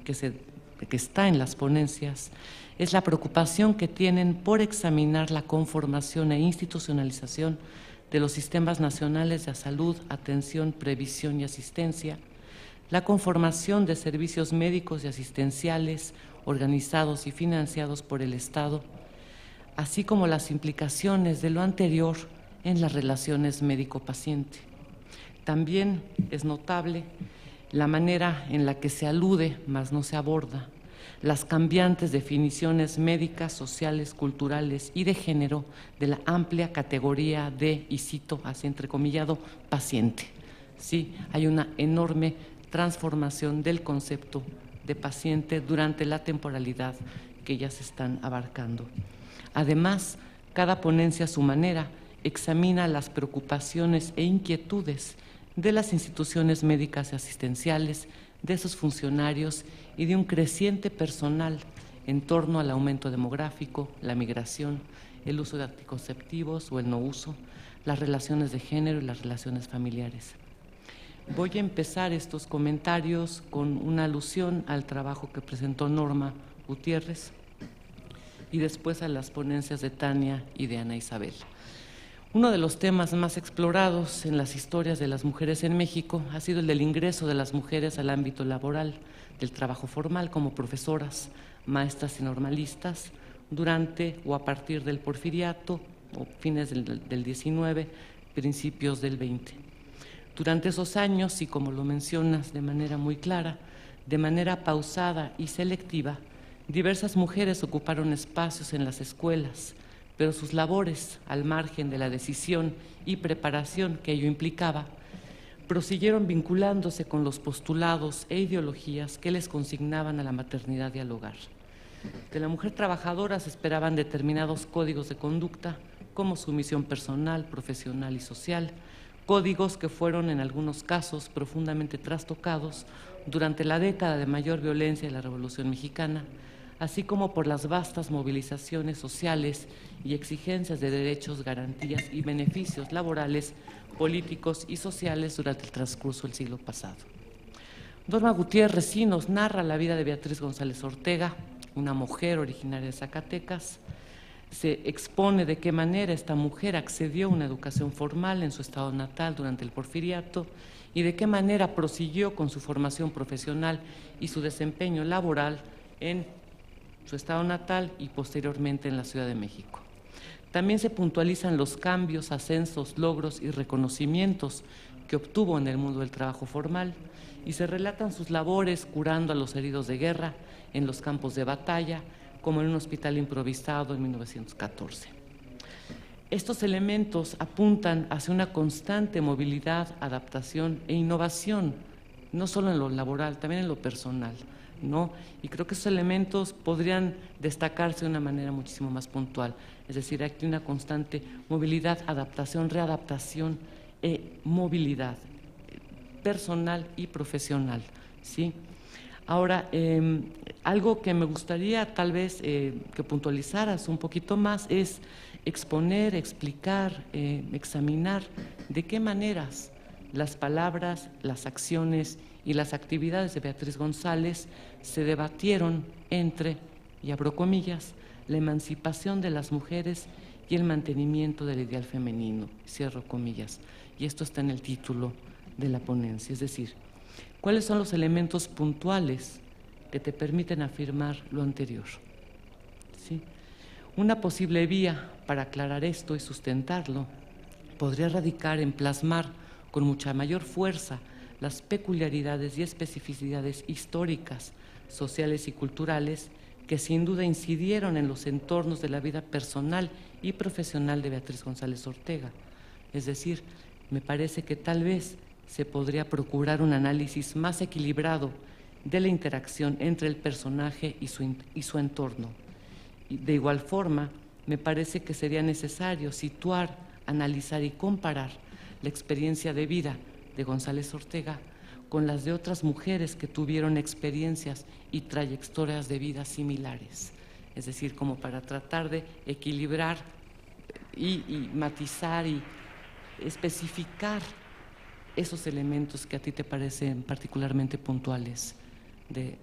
que está en las ponencias es la preocupación que tienen por examinar la conformación e institucionalización de los sistemas nacionales de salud, atención, previsión y asistencia, la conformación de servicios médicos y asistenciales organizados y financiados por el Estado, así como las implicaciones de lo anterior en las relaciones médico-paciente. También es notable la manera en la que se alude, mas no se aborda, las cambiantes definiciones médicas, sociales, culturales y de género de la amplia categoría de, y cito así entrecomillado, paciente. Sí, hay una enorme transformación del concepto de paciente durante la temporalidad que ellas están abarcando. Además, cada ponencia a su manera examina las preocupaciones e inquietudes de las instituciones médicas y asistenciales, de sus funcionarios y de un creciente personal en torno al aumento demográfico, la migración, el uso de anticonceptivos o el no uso, las relaciones de género y las relaciones familiares. Voy a empezar estos comentarios con una alusión al trabajo que presentó Norma Gutiérrez y después a las ponencias de Tania y de Ana Isabel. Uno de los temas más explorados en las historias de las mujeres en México ha sido el del ingreso de las mujeres al ámbito laboral, del trabajo formal como profesoras, maestras y normalistas, durante o a partir del Porfiriato, o fines del 19, principios del 20. Durante esos años, y como lo mencionas de manera muy clara, de manera pausada y selectiva, diversas mujeres ocuparon espacios en las escuelas, pero sus labores, al margen de la decisión y preparación que ello implicaba, prosiguieron vinculándose con los postulados e ideologías que les consignaban a la maternidad y al hogar. De la mujer trabajadora se esperaban determinados códigos de conducta, como sumisión personal, profesional y social, códigos que fueron en algunos casos profundamente trastocados durante la década de mayor violencia de la Revolución Mexicana, así como por las vastas movilizaciones sociales y exigencias de derechos, garantías y beneficios laborales, políticos y sociales durante el transcurso del siglo pasado. Norma Gutiérrez sí nos narra la vida de Beatriz González Ortega, una mujer originaria de Zacatecas. Se expone de qué manera esta mujer accedió a una educación formal en su estado natal durante el Porfiriato y de qué manera prosiguió con su formación profesional y su desempeño laboral en su estado natal y posteriormente en la Ciudad de México. También se puntualizan los cambios, ascensos, logros y reconocimientos que obtuvo en el mundo del trabajo formal y se relatan sus labores curando a los heridos de guerra en los campos de batalla, como en un hospital improvisado en 1914. Estos elementos apuntan hacia una constante movilidad, adaptación e innovación, no solo en lo laboral, también en lo personal, ¿no? Y creo que esos elementos podrían destacarse de una manera muchísimo más puntual. Es decir, hay una constante movilidad, adaptación, readaptación e movilidad personal y profesional, ¿sí? Ahora, algo que me gustaría tal vez que puntualizaras un poquito más es exponer, explicar, examinar de qué maneras las palabras, las acciones y las actividades de Beatriz González se debatieron entre, y abro comillas, la emancipación de las mujeres y el mantenimiento del ideal femenino, cierro comillas. Y esto está en el título de la ponencia, es decir, ¿cuáles son los elementos puntuales que te permiten afirmar lo anterior? ¿Sí? Una posible vía para aclarar esto y sustentarlo podría radicar en plasmar con mucha mayor fuerza las peculiaridades y especificidades históricas, sociales y culturales que sin duda incidieron en los entornos de la vida personal y profesional de Beatriz González Ortega. Es decir, me parece que tal vez se podría procurar un análisis más equilibrado de la interacción entre el personaje y su entorno. Y de igual forma, me parece que sería necesario situar, analizar y comparar la experiencia de vida de González Ortega con las de otras mujeres que tuvieron experiencias y trayectorias de vida similares. Es decir, como para tratar de equilibrar y matizar y especificar esos elementos que a ti te parecen particularmente puntuales de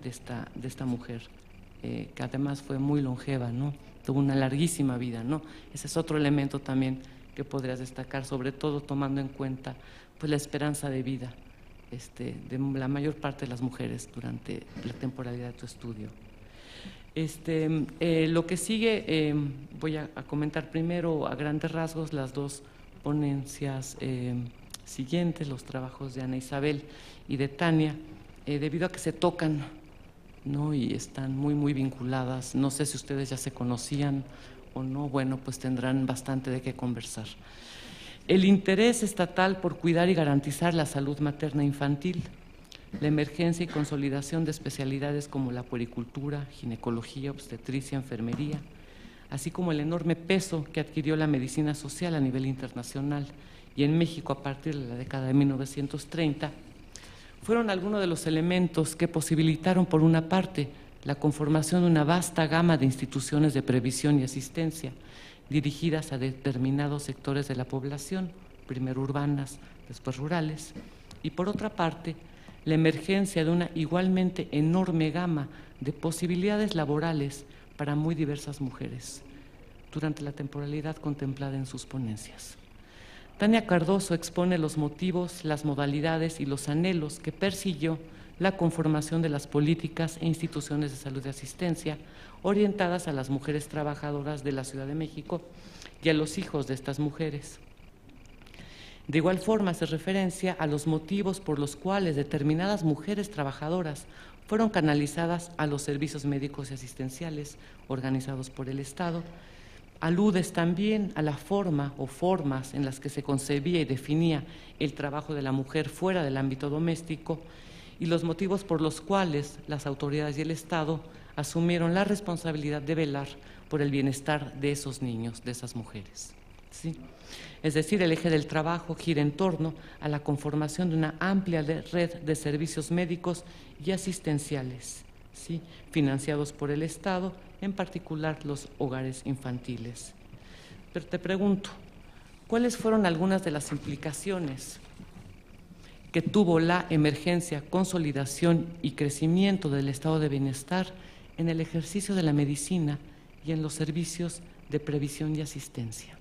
esta mujer, que además fue muy longeva, ¿no? Tuvo una larguísima vida, ¿no? Ese es otro elemento también que podrías destacar, sobre todo tomando en cuenta pues, la esperanza de vida de la mayor parte de las mujeres durante la temporalidad de tu estudio. Lo que sigue, voy a comentar primero a grandes rasgos las dos ponencias siguientes, los trabajos de Ana Isabel y de Tania, debido a que se tocan, ¿no? Y están muy vinculadas. No sé si ustedes ya se conocían o no, bueno, pues tendrán bastante de qué conversar. El interés estatal por cuidar y garantizar la salud materna infantil la emergencia y consolidación de especialidades como la puericultura, ginecología, obstetricia, enfermería, así como el enorme peso que adquirió la medicina social a nivel internacional y en México a partir de la década de 1930, fueron algunos de los elementos que posibilitaron, por una parte, la conformación de una vasta gama de instituciones de previsión y asistencia dirigidas a determinados sectores de la población, primero urbanas, después rurales, y por otra parte, la emergencia de una igualmente enorme gama de posibilidades laborales para muy diversas mujeres durante la temporalidad contemplada en sus ponencias. Tania Cardoso expone los motivos, las modalidades y los anhelos que persiguió la conformación de las políticas e instituciones de salud y asistencia orientadas a las mujeres trabajadoras de la Ciudad de México y a los hijos de estas mujeres. De igual forma, hace referencia a los motivos por los cuales determinadas mujeres trabajadoras fueron canalizadas a los servicios médicos y asistenciales organizados por el Estado. Aludes también a la forma o formas en las que se concebía y definía el trabajo de la mujer fuera del ámbito doméstico y los motivos por los cuales las autoridades y el Estado asumieron la responsabilidad de velar por el bienestar de esos niños, de esas mujeres. ¿Sí? Es decir, el eje del trabajo gira en torno a la conformación de una amplia red de servicios médicos y asistenciales, ¿sí?, financiados por el Estado, en particular los hogares infantiles. Pero te pregunto, ¿cuáles fueron algunas de las implicaciones que tuvo la emergencia, consolidación y crecimiento del estado de bienestar en el ejercicio de la medicina y en los servicios de previsión y asistencia?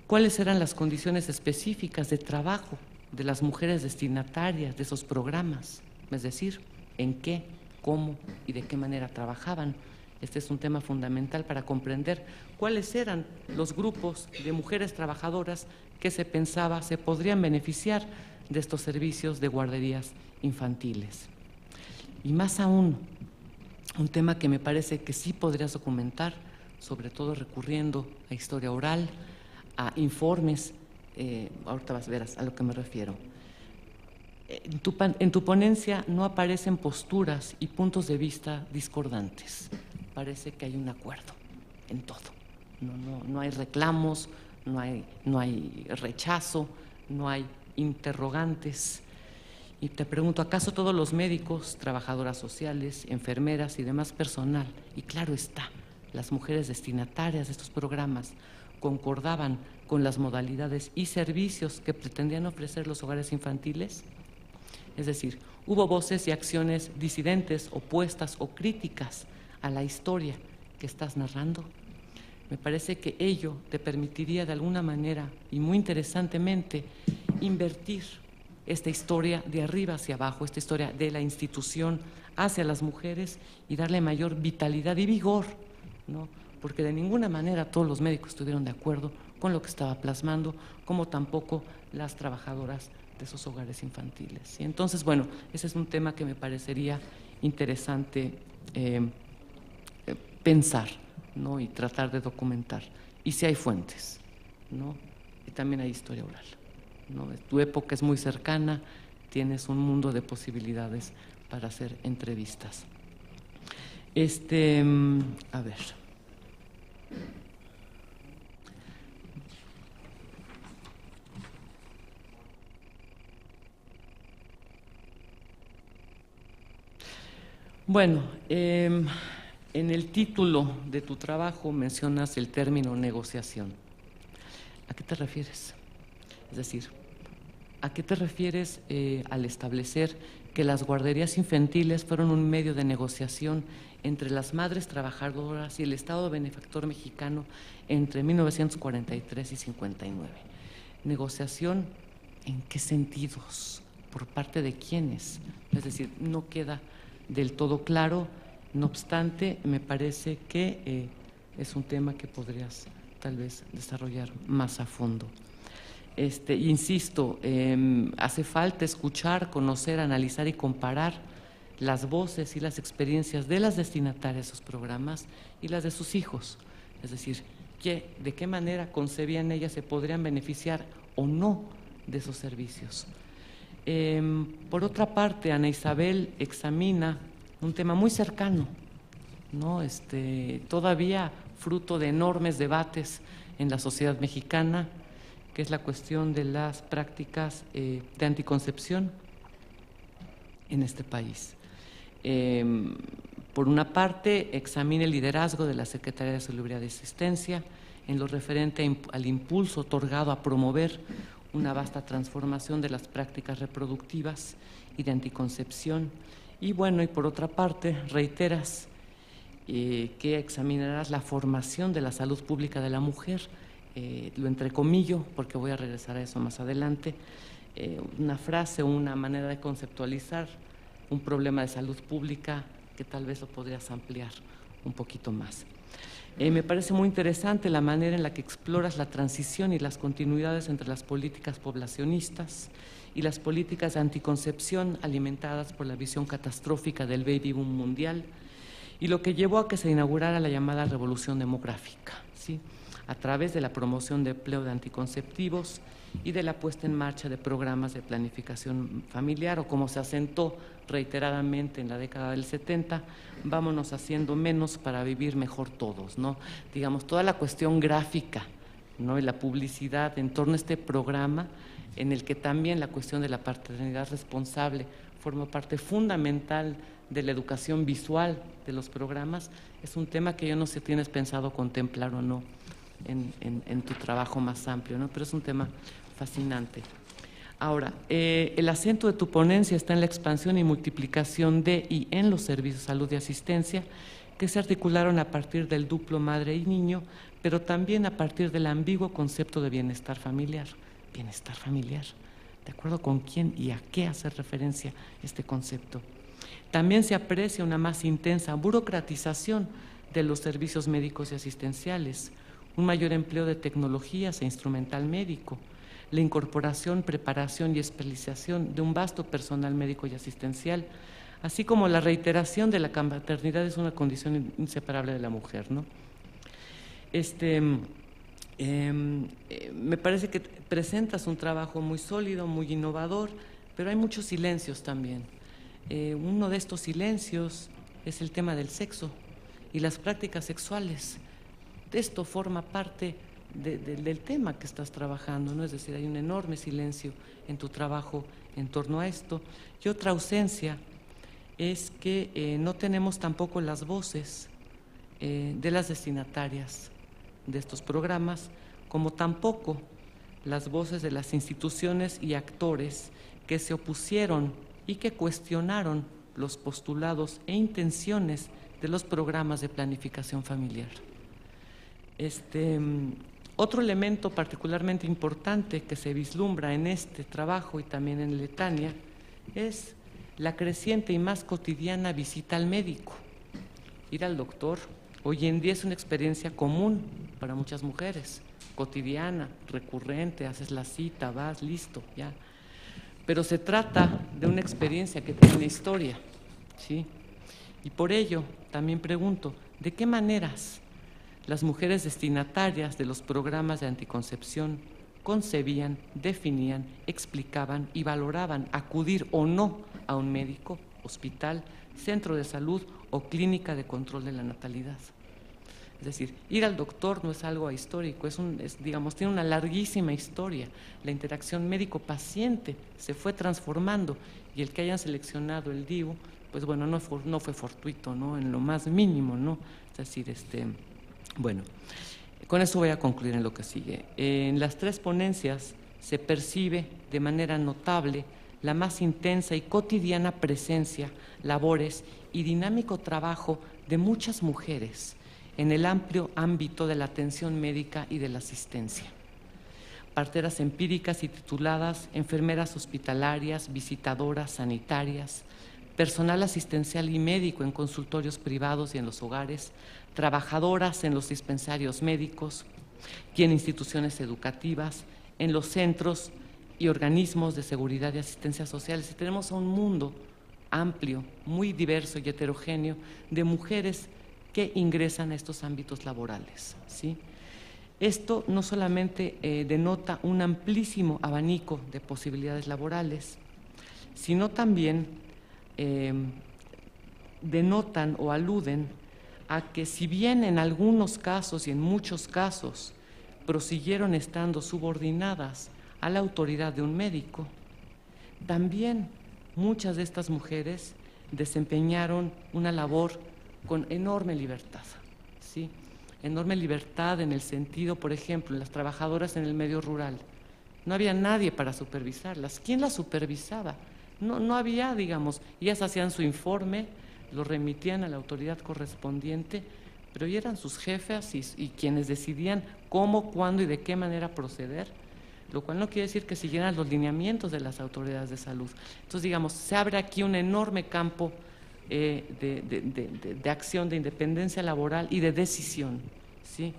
¿Cuáles eran las condiciones específicas de trabajo de las mujeres destinatarias de esos programas? Es decir, ¿en qué, cómo y de qué manera trabajaban? Este es un tema fundamental para comprender cuáles eran los grupos de mujeres trabajadoras que se pensaba se podrían beneficiar de estos servicios de guarderías infantiles. Y más aún, un tema que me parece que sí podrías documentar, sobre todo recurriendo a historia oral, a informes, ahorita verás a lo que me refiero. En tu ponencia no aparecen posturas y puntos de vista discordantes. Parece que hay un acuerdo en todo. No hay reclamos, no hay rechazo, no hay interrogantes. Y te pregunto, ¿acaso todos los médicos, trabajadoras sociales, enfermeras y demás personal, y claro está, las mujeres destinatarias de estos programas, concordaban con las modalidades y servicios que pretendían ofrecer los hogares infantiles? Es decir, ¿hubo voces y acciones disidentes, opuestas o críticas a la historia que estás narrando? Me parece que ello te permitiría de alguna manera y muy interesantemente invertir esta historia de arriba hacia abajo, esta historia de la institución hacia las mujeres y darle mayor vitalidad y vigor, ¿no? Porque de ninguna manera todos los médicos estuvieron de acuerdo con lo que estaba plasmando, como tampoco las trabajadoras de esos hogares infantiles. Y entonces, bueno, ese es un tema que me parecería interesante pensar, ¿no?, y tratar de documentar. Y si hay fuentes, ¿no?, y también hay historia oral, ¿no? Tu época es muy cercana, tienes un mundo de posibilidades para hacer entrevistas. A ver. Bueno, en el título de tu trabajo mencionas el término negociación. ¿A qué te refieres? Es decir, ¿a qué te refieres al establecer que las guarderías infantiles fueron un medio de negociación entre las madres trabajadoras y el Estado benefactor mexicano entre 1943 y 59? ¿Negociación en qué sentidos? ¿Por parte de quiénes? Es decir, no queda del todo claro. No obstante, me parece que es un tema que podrías tal vez desarrollar más a fondo. Insisto, hace falta escuchar, conocer, analizar y comparar las voces y las experiencias de las destinatarias de esos programas y las de sus hijos. Es decir, de qué manera concebían ellas se podrían beneficiar o no de esos servicios. Por otra parte, Ana Isabel examina un tema muy cercano, ¿no? Todavía fruto de enormes debates en la sociedad mexicana, que es la cuestión de las prácticas de anticoncepción en este país. Por una parte, examina el liderazgo de la Secretaría de Salubridad y Asistencia en lo referente al impulso otorgado a promover una vasta transformación de las prácticas reproductivas y de anticoncepción. Y bueno, y por otra parte, reiteras que examinarás la formación de la salud pública de la mujer, lo entrecomillo, porque voy a regresar a eso más adelante, una frase o una manera de conceptualizar un problema de salud pública que tal vez lo podrías ampliar un poquito más. Me parece muy interesante la manera en la que exploras la transición y las continuidades entre las políticas poblacionistas y las políticas de anticoncepción alimentadas por la visión catastrófica del baby boom mundial y lo que llevó a que se inaugurara la llamada revolución demográfica, ¿sí?, a través de la promoción de empleo de anticonceptivos y de la puesta en marcha de programas de planificación familiar, o como se asentó reiteradamente en la década del 70, vámonos haciendo menos para vivir mejor todos, ¿no? Digamos, toda la cuestión gráfica, ¿no?, y la publicidad en torno a este programa, en el que también la cuestión de la paternidad responsable forma parte fundamental de la educación visual de los programas, es un tema que yo no sé si tienes pensado contemplar o no en tu trabajo más amplio, ¿no? Pero es un tema fascinante. Ahora, el acento de tu ponencia está en la expansión y multiplicación de y en los servicios de salud y asistencia que se articularon a partir del duplo madre y niño, pero también a partir del ambiguo concepto de bienestar familiar. Bienestar familiar, ¿de acuerdo con quién y a qué hace referencia este concepto? También se aprecia una más intensa burocratización de los servicios médicos y asistenciales, un mayor empleo de tecnologías e instrumental médico, la incorporación, preparación y especialización de un vasto personal médico y asistencial, así como la reiteración de la maternidad es una condición inseparable de la mujer, ¿no? Me parece que presentas un trabajo muy sólido, muy innovador, pero hay muchos silencios también. Uno de estos silencios es el tema del sexo y las prácticas sexuales. Esto forma parte del tema que estás trabajando, ¿no? Es decir, hay un enorme silencio en tu trabajo en torno a esto. Y otra ausencia es que no tenemos tampoco las voces de las destinatarias de estos programas, como tampoco las voces de las instituciones y actores que se opusieron y que cuestionaron los postulados e intenciones de los programas de planificación familiar. Otro elemento particularmente importante que se vislumbra en este trabajo y también en Letania es la creciente y más cotidiana visita al médico. Ir al doctor hoy en día es una experiencia común para muchas mujeres, cotidiana, recurrente, haces la cita, vas, listo, ya. Pero se trata de una experiencia que tiene historia, ¿sí? Y por ello también pregunto, ¿de qué maneras las mujeres destinatarias de los programas de anticoncepción concebían, definían, explicaban y valoraban acudir o no a un médico, hospital, centro de salud o clínica de control de la natalidad? Es decir, ir al doctor no es algo ahistórico, digamos, tiene una larguísima historia. La interacción médico-paciente se fue transformando y el que hayan seleccionado el DIU, pues bueno, no fue fortuito, ¿no?, en lo más mínimo, ¿no? Es decir, bueno, con eso voy a concluir en lo que sigue. En las tres ponencias se percibe de manera notable la más intensa y cotidiana presencia, labores y dinámico trabajo de muchas mujeres en el amplio ámbito de la atención médica y de la asistencia. Parteras empíricas y tituladas, enfermeras hospitalarias, visitadoras, sanitarias, personal asistencial y médico en consultorios privados y en los hogares, trabajadoras en los dispensarios médicos y en instituciones educativas, en los centros y organismos de seguridad y asistencia social. Si tenemos un mundo amplio, muy diverso y heterogéneo de mujeres que ingresan a estos ámbitos laborales, ¿sí? Esto no solamente denota un amplísimo abanico de posibilidades laborales, sino también denotan o aluden a que si bien en algunos casos y en muchos casos prosiguieron estando subordinadas a la autoridad de un médico, también muchas de estas mujeres desempeñaron una labor con enorme libertad, ¿sí? Enorme libertad en el sentido, por ejemplo, las trabajadoras en el medio rural. No había nadie para supervisarlas. ¿Quién las supervisaba? No había, digamos, ellas hacían su informe, lo remitían a la autoridad correspondiente, pero ellas eran sus jefes y quienes decidían cómo, cuándo y de qué manera proceder, lo cual no quiere decir que siguieran los lineamientos de las autoridades de salud. Entonces, digamos, se abre aquí un enorme campo de acción, de independencia laboral y de decisión, ¿sí?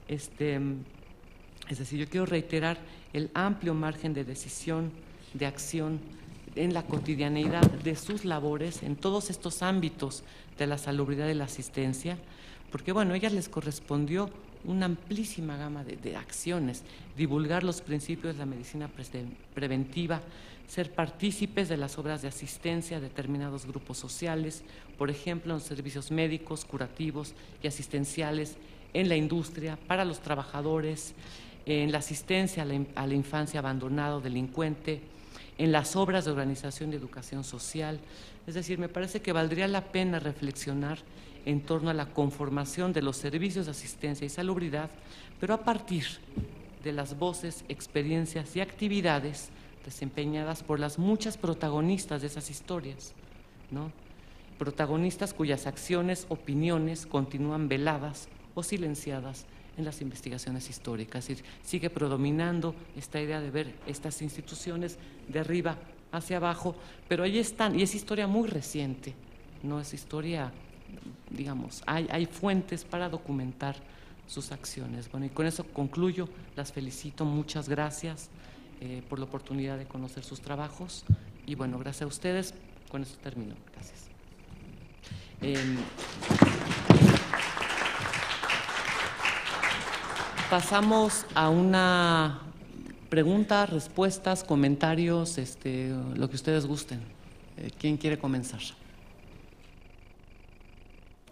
Es decir, yo quiero reiterar el amplio margen de decisión, de acción en la cotidianeidad de sus labores, en todos estos ámbitos de la salubridad y la asistencia, porque bueno, a ellas les correspondió una amplísima gama de acciones, divulgar los principios de la medicina preventiva, ser partícipes de las obras de asistencia a determinados grupos sociales, por ejemplo, en los servicios médicos, curativos y asistenciales, en la industria, para los trabajadores, en la asistencia a la infancia abandonada o delincuente, en las obras de organización y educación social. Es decir, me parece que valdría la pena reflexionar en torno a la conformación de los servicios de asistencia y salubridad, pero a partir de las voces, experiencias y actividades desempeñadas por las muchas protagonistas de esas historias, ¿no? Protagonistas cuyas acciones, opiniones continúan veladas o silenciadas en las investigaciones históricas. Es decir, sigue predominando esta idea de ver estas instituciones de arriba hacia abajo, pero ahí están, y es historia muy reciente, no es historia, digamos, hay fuentes para documentar sus acciones. Bueno, y con eso concluyo, las felicito, muchas gracias por la oportunidad de conocer sus trabajos, y bueno, gracias a ustedes, con eso termino, gracias. Pasamos a una pregunta, respuestas, comentarios, lo que ustedes gusten. ¿Quién quiere comenzar?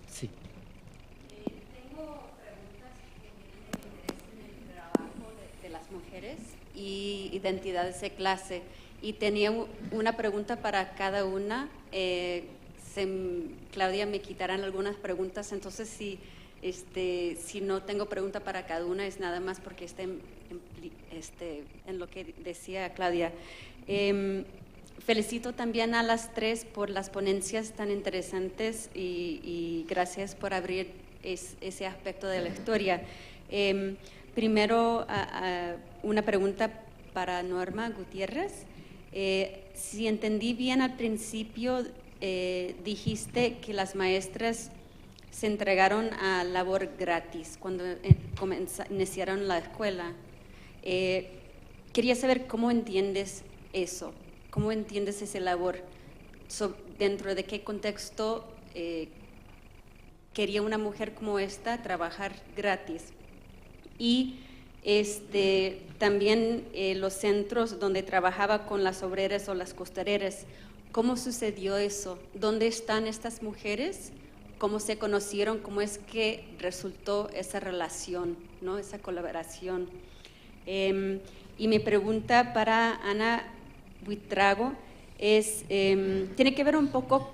Sí. Tengo preguntas que me interesan en el trabajo de las mujeres y identidades de clase. Y tenía una pregunta para cada una. Claudia, me quitarán algunas preguntas, entonces si no tengo pregunta para cada una es nada más porque en lo que decía Claudia. Felicito también a las tres por las ponencias tan interesantes y gracias por abrir ese aspecto de la historia. Primero, una pregunta para Norma Gutiérrez. Si entendí bien al principio, dijiste que las maestras se entregaron a labor gratis cuando iniciaron la escuela. Quería saber cómo entiendes eso, cómo entiendes esa labor, dentro de qué contexto quería una mujer como esta trabajar gratis. Y también los centros donde trabajaba con las obreras o las costureras, ¿cómo sucedió eso? ¿Dónde están estas mujeres? ¿Cómo se conocieron? ¿Cómo es que resultó esa relación, ¿no? Esa colaboración? Y mi pregunta para Ana Buitrago tiene que ver un poco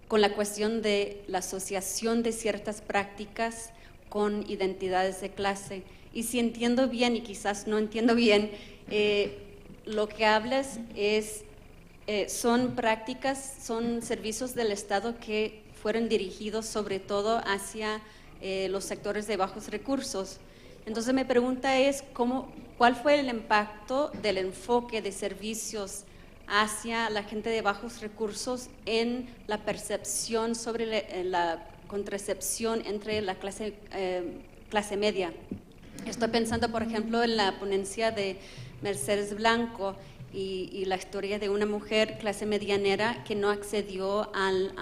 con la cuestión de la asociación de ciertas prácticas con identidades de clase. Y si entiendo bien, y quizás no entiendo bien, lo que hablas son prácticas, son servicios del Estado que fueron dirigidos sobre todo hacia los sectores de bajos recursos. Entonces mi pregunta es, ¿cuál fue el impacto del enfoque de servicios hacia la gente de bajos recursos en la percepción sobre la contracepción entre la clase media? Estoy pensando, por ejemplo, en la ponencia de Mercedes Blanco y la historia de una mujer clase medianera que no accedió al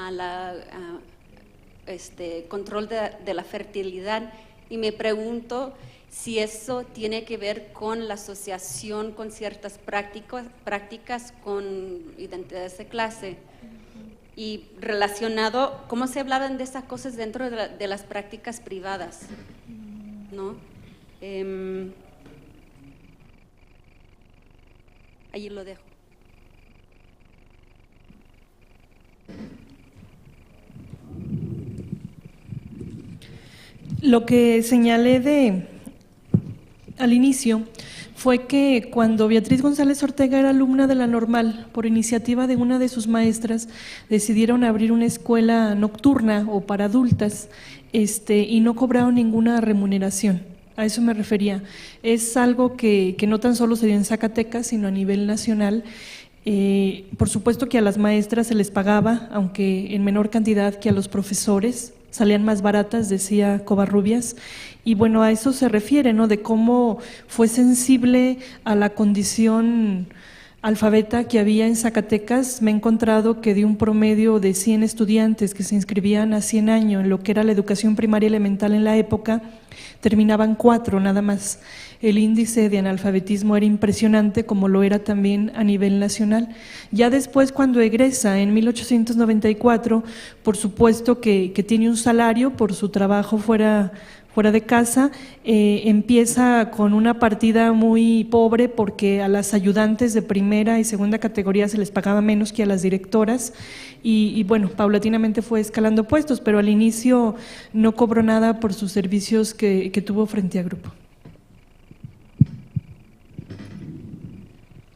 control de la fertilidad. Y me pregunto si eso tiene que ver con la asociación con ciertas prácticas con identidades de clase. Y relacionado, ¿cómo se hablaban de esas cosas dentro de las prácticas privadas? ¿No? Allí lo dejo. Lo que señalé al inicio fue que cuando Beatriz González Ortega era alumna de la Normal, por iniciativa de una de sus maestras, decidieron abrir una escuela nocturna o para adultas, y no cobraron ninguna remuneración. A eso me refería. Es algo que no tan solo se dio en Zacatecas, sino a nivel nacional. Por supuesto que a las maestras se les pagaba, aunque en menor cantidad que a los profesores, salían más baratas, decía Covarrubias, y bueno, a eso se refiere, ¿no? De cómo fue sensible a la condición alfabeta que había en Zacatecas. Me he encontrado que de un promedio de 100 estudiantes que se inscribían a 100 años en lo que era la educación primaria elemental en la época, terminaban 4 nada más. El índice de analfabetismo era impresionante, como lo era también a nivel nacional. Ya después, cuando egresa en 1894, por supuesto que tiene un salario por su trabajo fuera de casa, empieza con una partida muy pobre porque a las ayudantes de primera y segunda categoría se les pagaba menos que a las directoras y bueno, paulatinamente fue escalando puestos, pero al inicio no cobró nada por sus servicios que tuvo frente a grupo.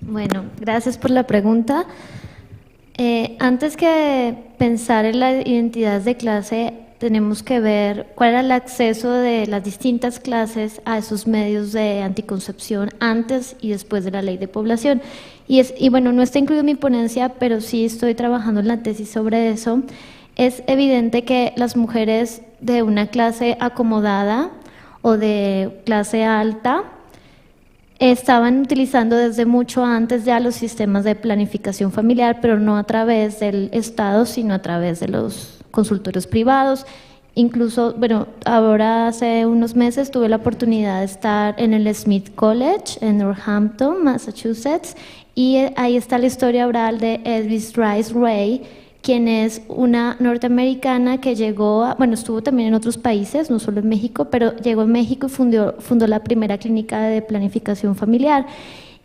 Bueno, gracias por la pregunta. Antes que pensar en las identidades de clase, tenemos que ver cuál era el acceso de las distintas clases a esos medios de anticoncepción antes y después de la ley de población. Y bueno, no está incluido en mi ponencia, pero sí estoy trabajando en la tesis sobre eso. Es evidente que las mujeres de una clase acomodada o de clase alta estaban utilizando desde mucho antes ya los sistemas de planificación familiar, pero no a través del Estado, sino a través de los consultorios privados. Incluso, bueno, ahora hace unos meses tuve la oportunidad de estar en el Smith College en Northampton, Massachusetts, y ahí está la historia oral de Elvis Rice Ray, quien es una norteamericana que llegó, bueno, estuvo también en otros países, no solo en México, pero llegó a México y fundó la primera clínica de planificación familiar.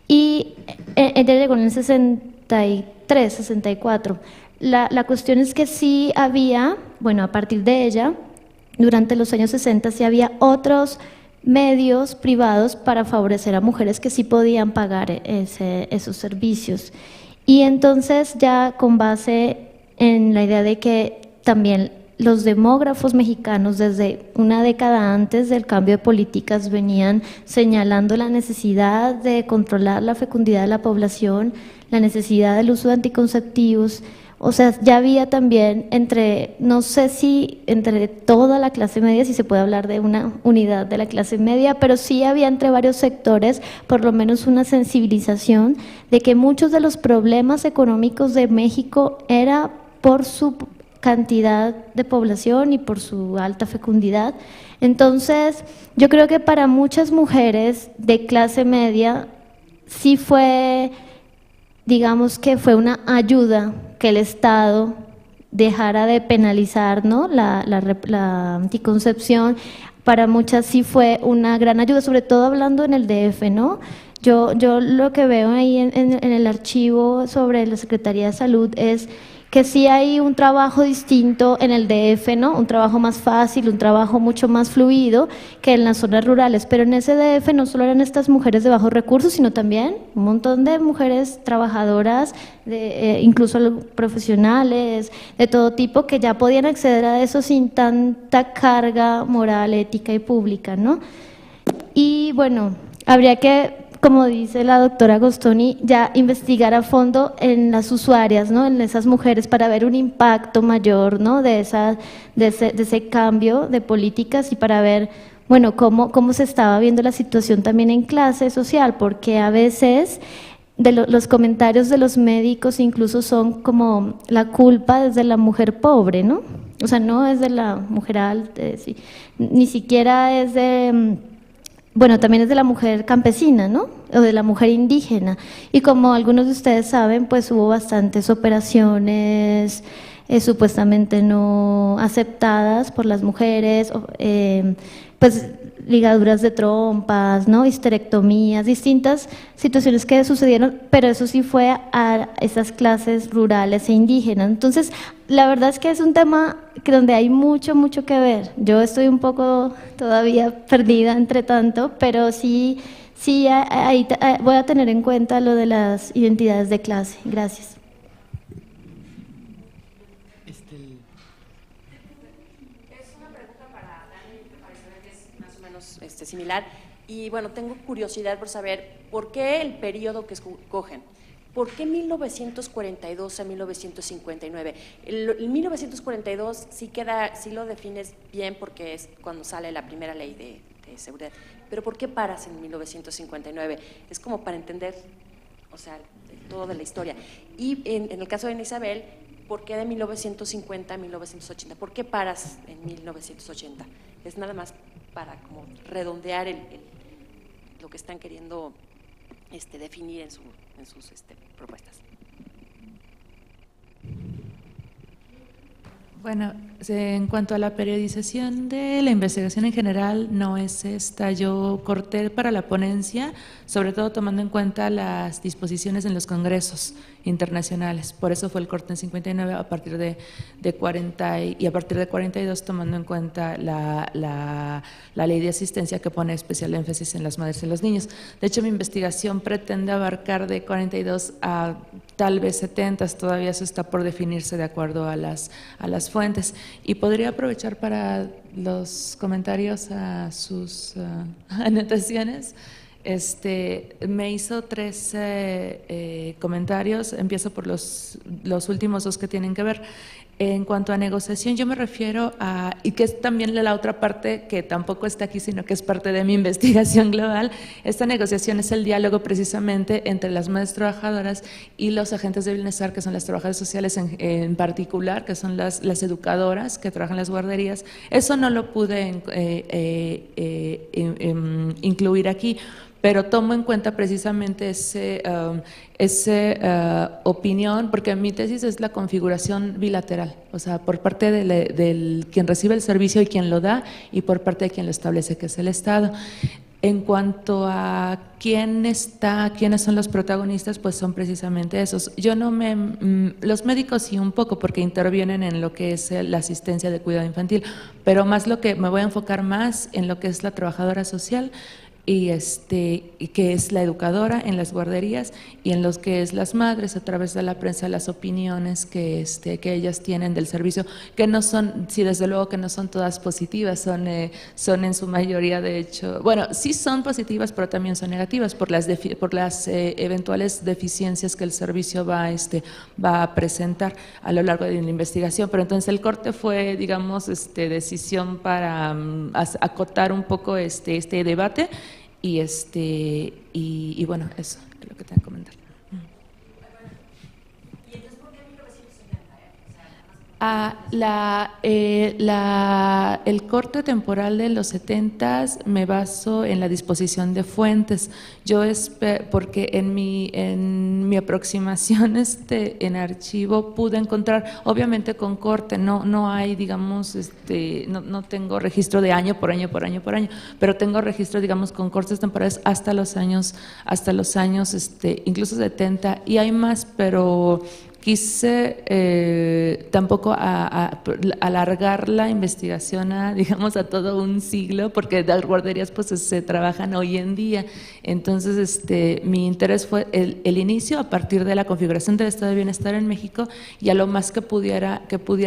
Y ella llegó en el 63, 64. La cuestión es que sí había, bueno, a partir de ella, durante los años 60, sí había otros medios privados para favorecer a mujeres que sí podían pagar esos servicios. Y entonces ya con base en la idea de que también los demógrafos mexicanos desde una década antes del cambio de políticas venían señalando la necesidad de controlar la fecundidad de la población, la necesidad del uso de anticonceptivos. O sea, ya había también no sé si entre toda la clase media, si se puede hablar de una unidad de la clase media, pero sí había entre varios sectores por lo menos una sensibilización de que muchos de los problemas económicos de México era por su cantidad de población y por su alta fecundidad. Entonces, yo creo que para muchas mujeres de clase media sí fue, digamos que fue una ayuda que el Estado dejara de penalizar, ¿no?, la anticoncepción. Para muchas sí fue una gran ayuda, sobre todo hablando en el DF, ¿no? Yo lo que veo ahí en el archivo sobre la Secretaría de Salud es que sí hay un trabajo distinto en el DF, ¿no? Un trabajo más fácil, un trabajo mucho más fluido que en las zonas rurales, pero en ese DF no solo eran estas mujeres de bajos recursos, sino también un montón de mujeres trabajadoras, incluso profesionales, de todo tipo, que ya podían acceder a eso sin tanta carga moral, ética y pública, ¿no? Y bueno, habría que, como dice la doctora Agostoni, ya investigar a fondo en las usuarias, ¿no?, en esas mujeres, para ver un impacto mayor, ¿no?, de ese cambio de políticas y para ver, bueno, cómo se estaba viendo la situación también en clase social, porque a veces los comentarios de los médicos incluso son como la culpa es de la mujer pobre, ¿no? O sea, no es de la mujer alta, sí, ni siquiera es de bueno, también es de la mujer campesina, ¿no? O de la mujer indígena. Y como algunos de ustedes saben, pues hubo bastantes operaciones supuestamente no aceptadas por las mujeres, pues ligaduras de trompas, ¿no? Histerectomías, distintas situaciones que sucedieron, pero eso sí fue a esas clases rurales e indígenas. Entonces, la verdad es que es un tema donde hay mucho que ver. Yo estoy un poco todavía perdida entre tanto, pero sí ahí voy a tener en cuenta lo de las identidades de clase. Gracias. Similar, y bueno, tengo curiosidad por saber por qué el periodo que escogen. ¿Por qué 1942 a 1959? El 1942 sí lo defines bien porque es cuando sale la primera ley de seguridad, pero ¿por qué paras en 1959? Es como para entender, o sea, todo de la historia. Y en el caso de Ana Isabel, ¿por qué de 1950 a 1980? ¿Por qué paras en 1980? Es nada más para como redondear lo que están queriendo definir en sus propuestas. Bueno, en cuanto a la periodización de la investigación en general, no es esta. Yo corté para la ponencia, sobre todo tomando en cuenta las disposiciones en los congresos internacionales. Por eso fue el corte en 59 a partir de 40 y a partir de 42 tomando en cuenta la ley de asistencia que pone especial énfasis en las madres y los niños. De hecho, mi investigación pretende abarcar de 42 a tal vez 70, todavía eso está por definirse de acuerdo a las fuentes. Y podría aprovechar para los comentarios a sus anotaciones. Me hizo 3 comentarios, empiezo por los últimos 2 que tienen que ver. En cuanto a negociación, yo me refiero a, y que es también la otra parte que tampoco está aquí, sino que es parte de mi investigación global, esta negociación es el diálogo precisamente entre las madres trabajadoras y los agentes de bienestar, que son las trabajadoras sociales en particular, que son las educadoras que trabajan en las guarderías. Eso no lo pude incluir aquí, pero tomo en cuenta precisamente esa opinión, porque mi tesis es la configuración bilateral, o sea, por parte del quien recibe el servicio y quien lo da, y por parte de quien lo establece, que es el Estado. En cuanto a quiénes son los protagonistas, pues son precisamente esos. Yo los médicos sí un poco, porque intervienen en lo que es la asistencia de cuidado infantil, pero más me voy a enfocar más en lo que es la trabajadora social, y que es la educadora en las guarderías, y en los que es las madres a través de la prensa, las opiniones que ellas tienen del servicio, que no son, sí, desde luego que no son todas positivas, son en su mayoría, de hecho, bueno, sí son positivas, pero también son negativas por las eventuales deficiencias que el servicio va a presentar a lo largo de la investigación. Pero entonces el corte fue, digamos, decisión para acotar un poco este debate. Y bueno, eso es lo que tengo que comentar. ¿Y entonces por qué 1970? El corte temporal de los 70s me baso en la disposición de fuentes. Yo porque en mi aproximación en archivo pude encontrar, obviamente con corte, no hay, digamos, no tengo registro de año por año, pero tengo registro, digamos, con cortes temporales hasta los años incluso 70, y hay más, pero quise tampoco alargar la investigación digamos, a todo un siglo, porque las guarderías pues se trabajan hoy en día. Entonces mi interés fue el inicio a partir de la configuración del estado de bienestar en México, y a lo más que pudiera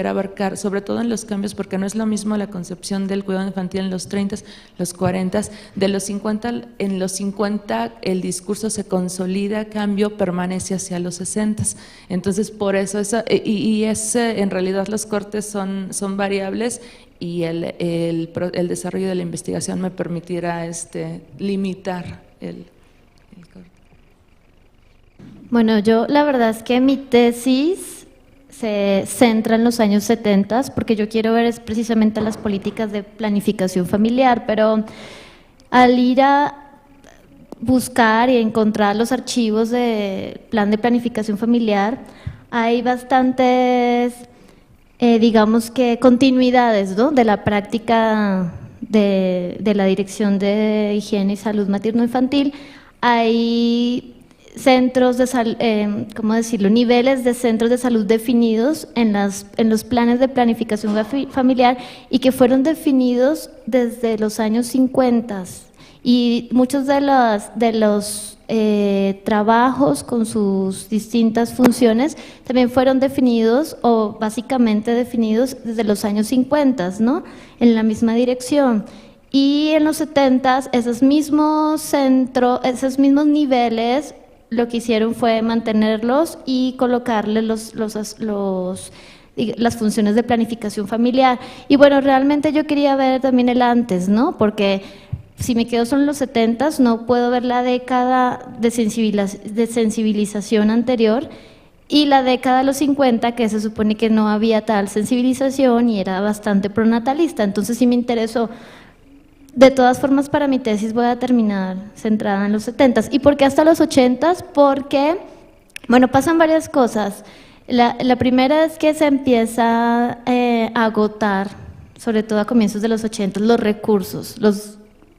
abarcar, sobre todo en los cambios, porque no es lo mismo la concepción del cuidado infantil en los 30, los 40, de los 50, en los 50 el discurso se consolida, cambio, permanece hacia los 60. Entonces por eso en realidad los cortes son variables, y el desarrollo de la investigación me permitirá limitar el corte. Bueno, yo la verdad es que mi tesis se centra en los años 70, porque yo quiero ver precisamente las políticas de planificación familiar, pero al ir a buscar y encontrar los archivos del Plan de Planificación Familiar, hay bastantes, digamos que continuidades, ¿no?, de la práctica de la Dirección de Higiene y Salud Materno-Infantil. Hay centros de ¿cómo decirlo?, niveles de centros de salud definidos en los planes de planificación familiar y que fueron definidos desde los años 50, y muchos de los trabajos con sus distintas funciones también fueron definidos o básicamente definidos desde los años 50, ¿no?, en la misma dirección. Y en los 70 esos mismos centros, esos mismos niveles, lo que hicieron fue mantenerlos y colocarle las funciones de planificación familiar. Y bueno, realmente yo quería ver también el antes, ¿no?, porque si me quedo solo en los 70, no puedo ver la década de sensibilización anterior y la década de los 50, que se supone que no había tal sensibilización y era bastante pronatalista. Entonces sí me interesó. De todas formas, para mi tesis voy a terminar centrada en los 70. ¿Y por qué hasta los 80? Porque, bueno, pasan varias cosas. La primera es que se empieza a agotar, sobre todo a comienzos de los 80, los recursos,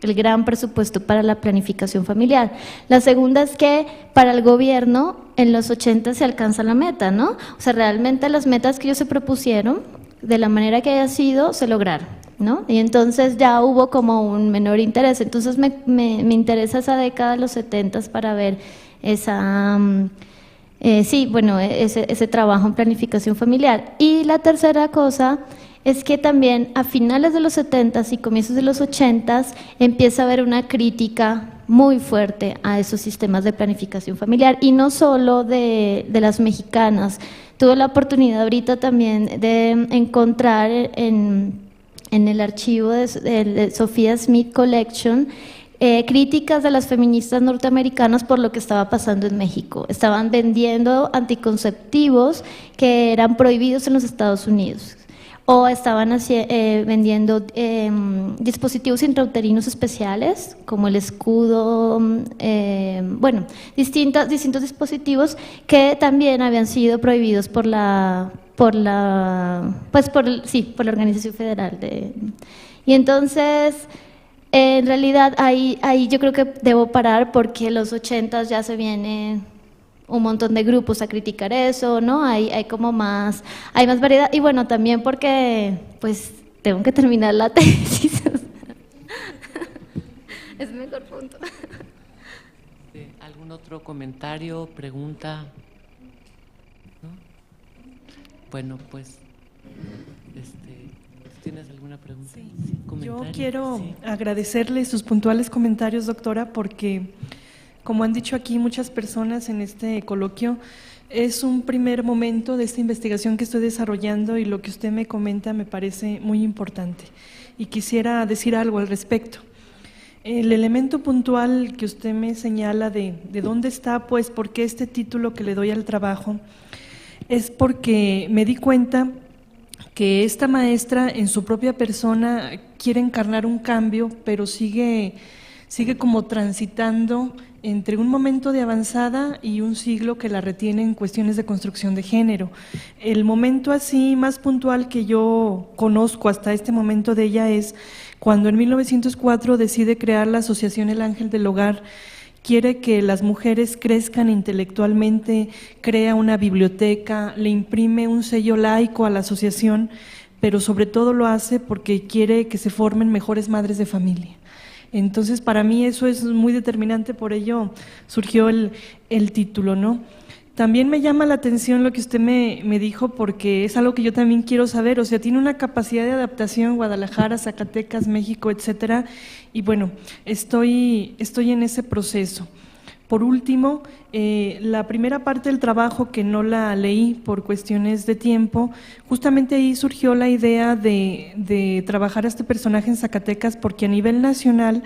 el gran presupuesto para la planificación familiar. La segunda es que para el gobierno en los 80 se alcanza la meta, ¿no? O sea, realmente las metas que ellos se propusieron, de la manera que haya sido, se lograron, ¿no? Y entonces ya hubo como un menor interés. Entonces me interesa esa década de los 70 para ver esa, ese trabajo en planificación familiar. Y la tercera cosa es que también a finales de los 70 y comienzos de los 80 empieza a haber una crítica muy fuerte a esos sistemas de planificación familiar, y no solo de las mexicanas. Tuve la oportunidad ahorita también de encontrar en el archivo de Sophia Smith Collection críticas de las feministas norteamericanas por lo que estaba pasando en México. Estaban vendiendo anticonceptivos que eran prohibidos en los Estados Unidos, o estaban vendiendo dispositivos intrauterinos especiales, como el escudo, distintos dispositivos que también habían sido prohibidos por la Organización Federal. Y entonces, en realidad, ahí yo creo que debo parar, porque en los 80 ya se viene un montón de grupos a criticar eso, ¿no? Hay más variedad, y bueno, también porque pues tengo que terminar la tesis. Es mi mejor punto. ¿Algún otro comentario, pregunta? ¿No? Bueno, pues, ¿tienes alguna pregunta? Sí. Yo quiero agradecerle sus puntuales comentarios, doctora, porque, como han dicho aquí muchas personas en este coloquio, es un primer momento de esta investigación que estoy desarrollando, y lo que usted me comenta me parece muy importante. Y quisiera decir algo al respecto. El elemento puntual que usted me señala de dónde está, pues, por qué este título que le doy al trabajo, es porque me di cuenta que esta maestra en su propia persona quiere encarnar un cambio, pero sigue como transitando entre un momento de avanzada y un siglo que la retiene en cuestiones de construcción de género. El momento así más puntual que yo conozco hasta este momento de ella es cuando en 1904 decide crear la Asociación El Ángel del Hogar. Quiere que las mujeres crezcan intelectualmente, crea una biblioteca, le imprime un sello laico a la asociación, pero sobre todo lo hace porque quiere que se formen mejores madres de familia. Entonces, para mí eso es muy determinante, por ello surgió el título, ¿no? También me llama la atención lo que usted me dijo, porque es algo que yo también quiero saber. O sea, tiene una capacidad de adaptación Guadalajara, Zacatecas, México, etcétera, y bueno, estoy en ese proceso. Por último, la primera parte del trabajo, que no la leí por cuestiones de tiempo, justamente ahí surgió la idea de trabajar a este personaje en Zacatecas, porque a nivel nacional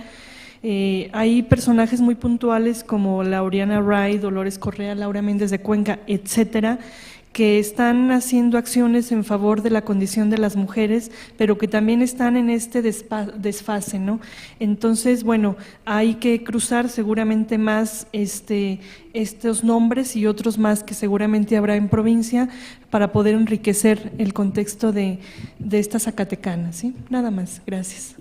hay personajes muy puntuales como Laureana Wright, Dolores Correa, Laura Méndez de Cuenca, etcétera, que están haciendo acciones en favor de la condición de las mujeres, pero que también están en este desfase, ¿no? Entonces, bueno, hay que cruzar seguramente más estos nombres y otros más que seguramente habrá en provincia para poder enriquecer el contexto de esta Zacatecana, ¿sí? Nada más, gracias.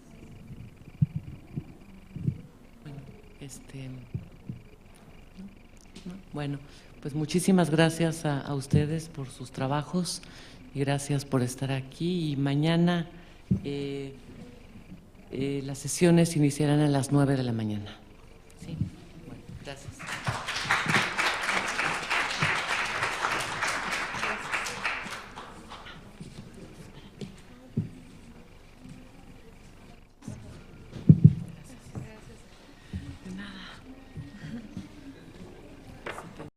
Bueno, pues muchísimas gracias a ustedes por sus trabajos y gracias por estar aquí. Y mañana las sesiones iniciarán a las 9 de la mañana. ¿Sí? Bueno, gracias.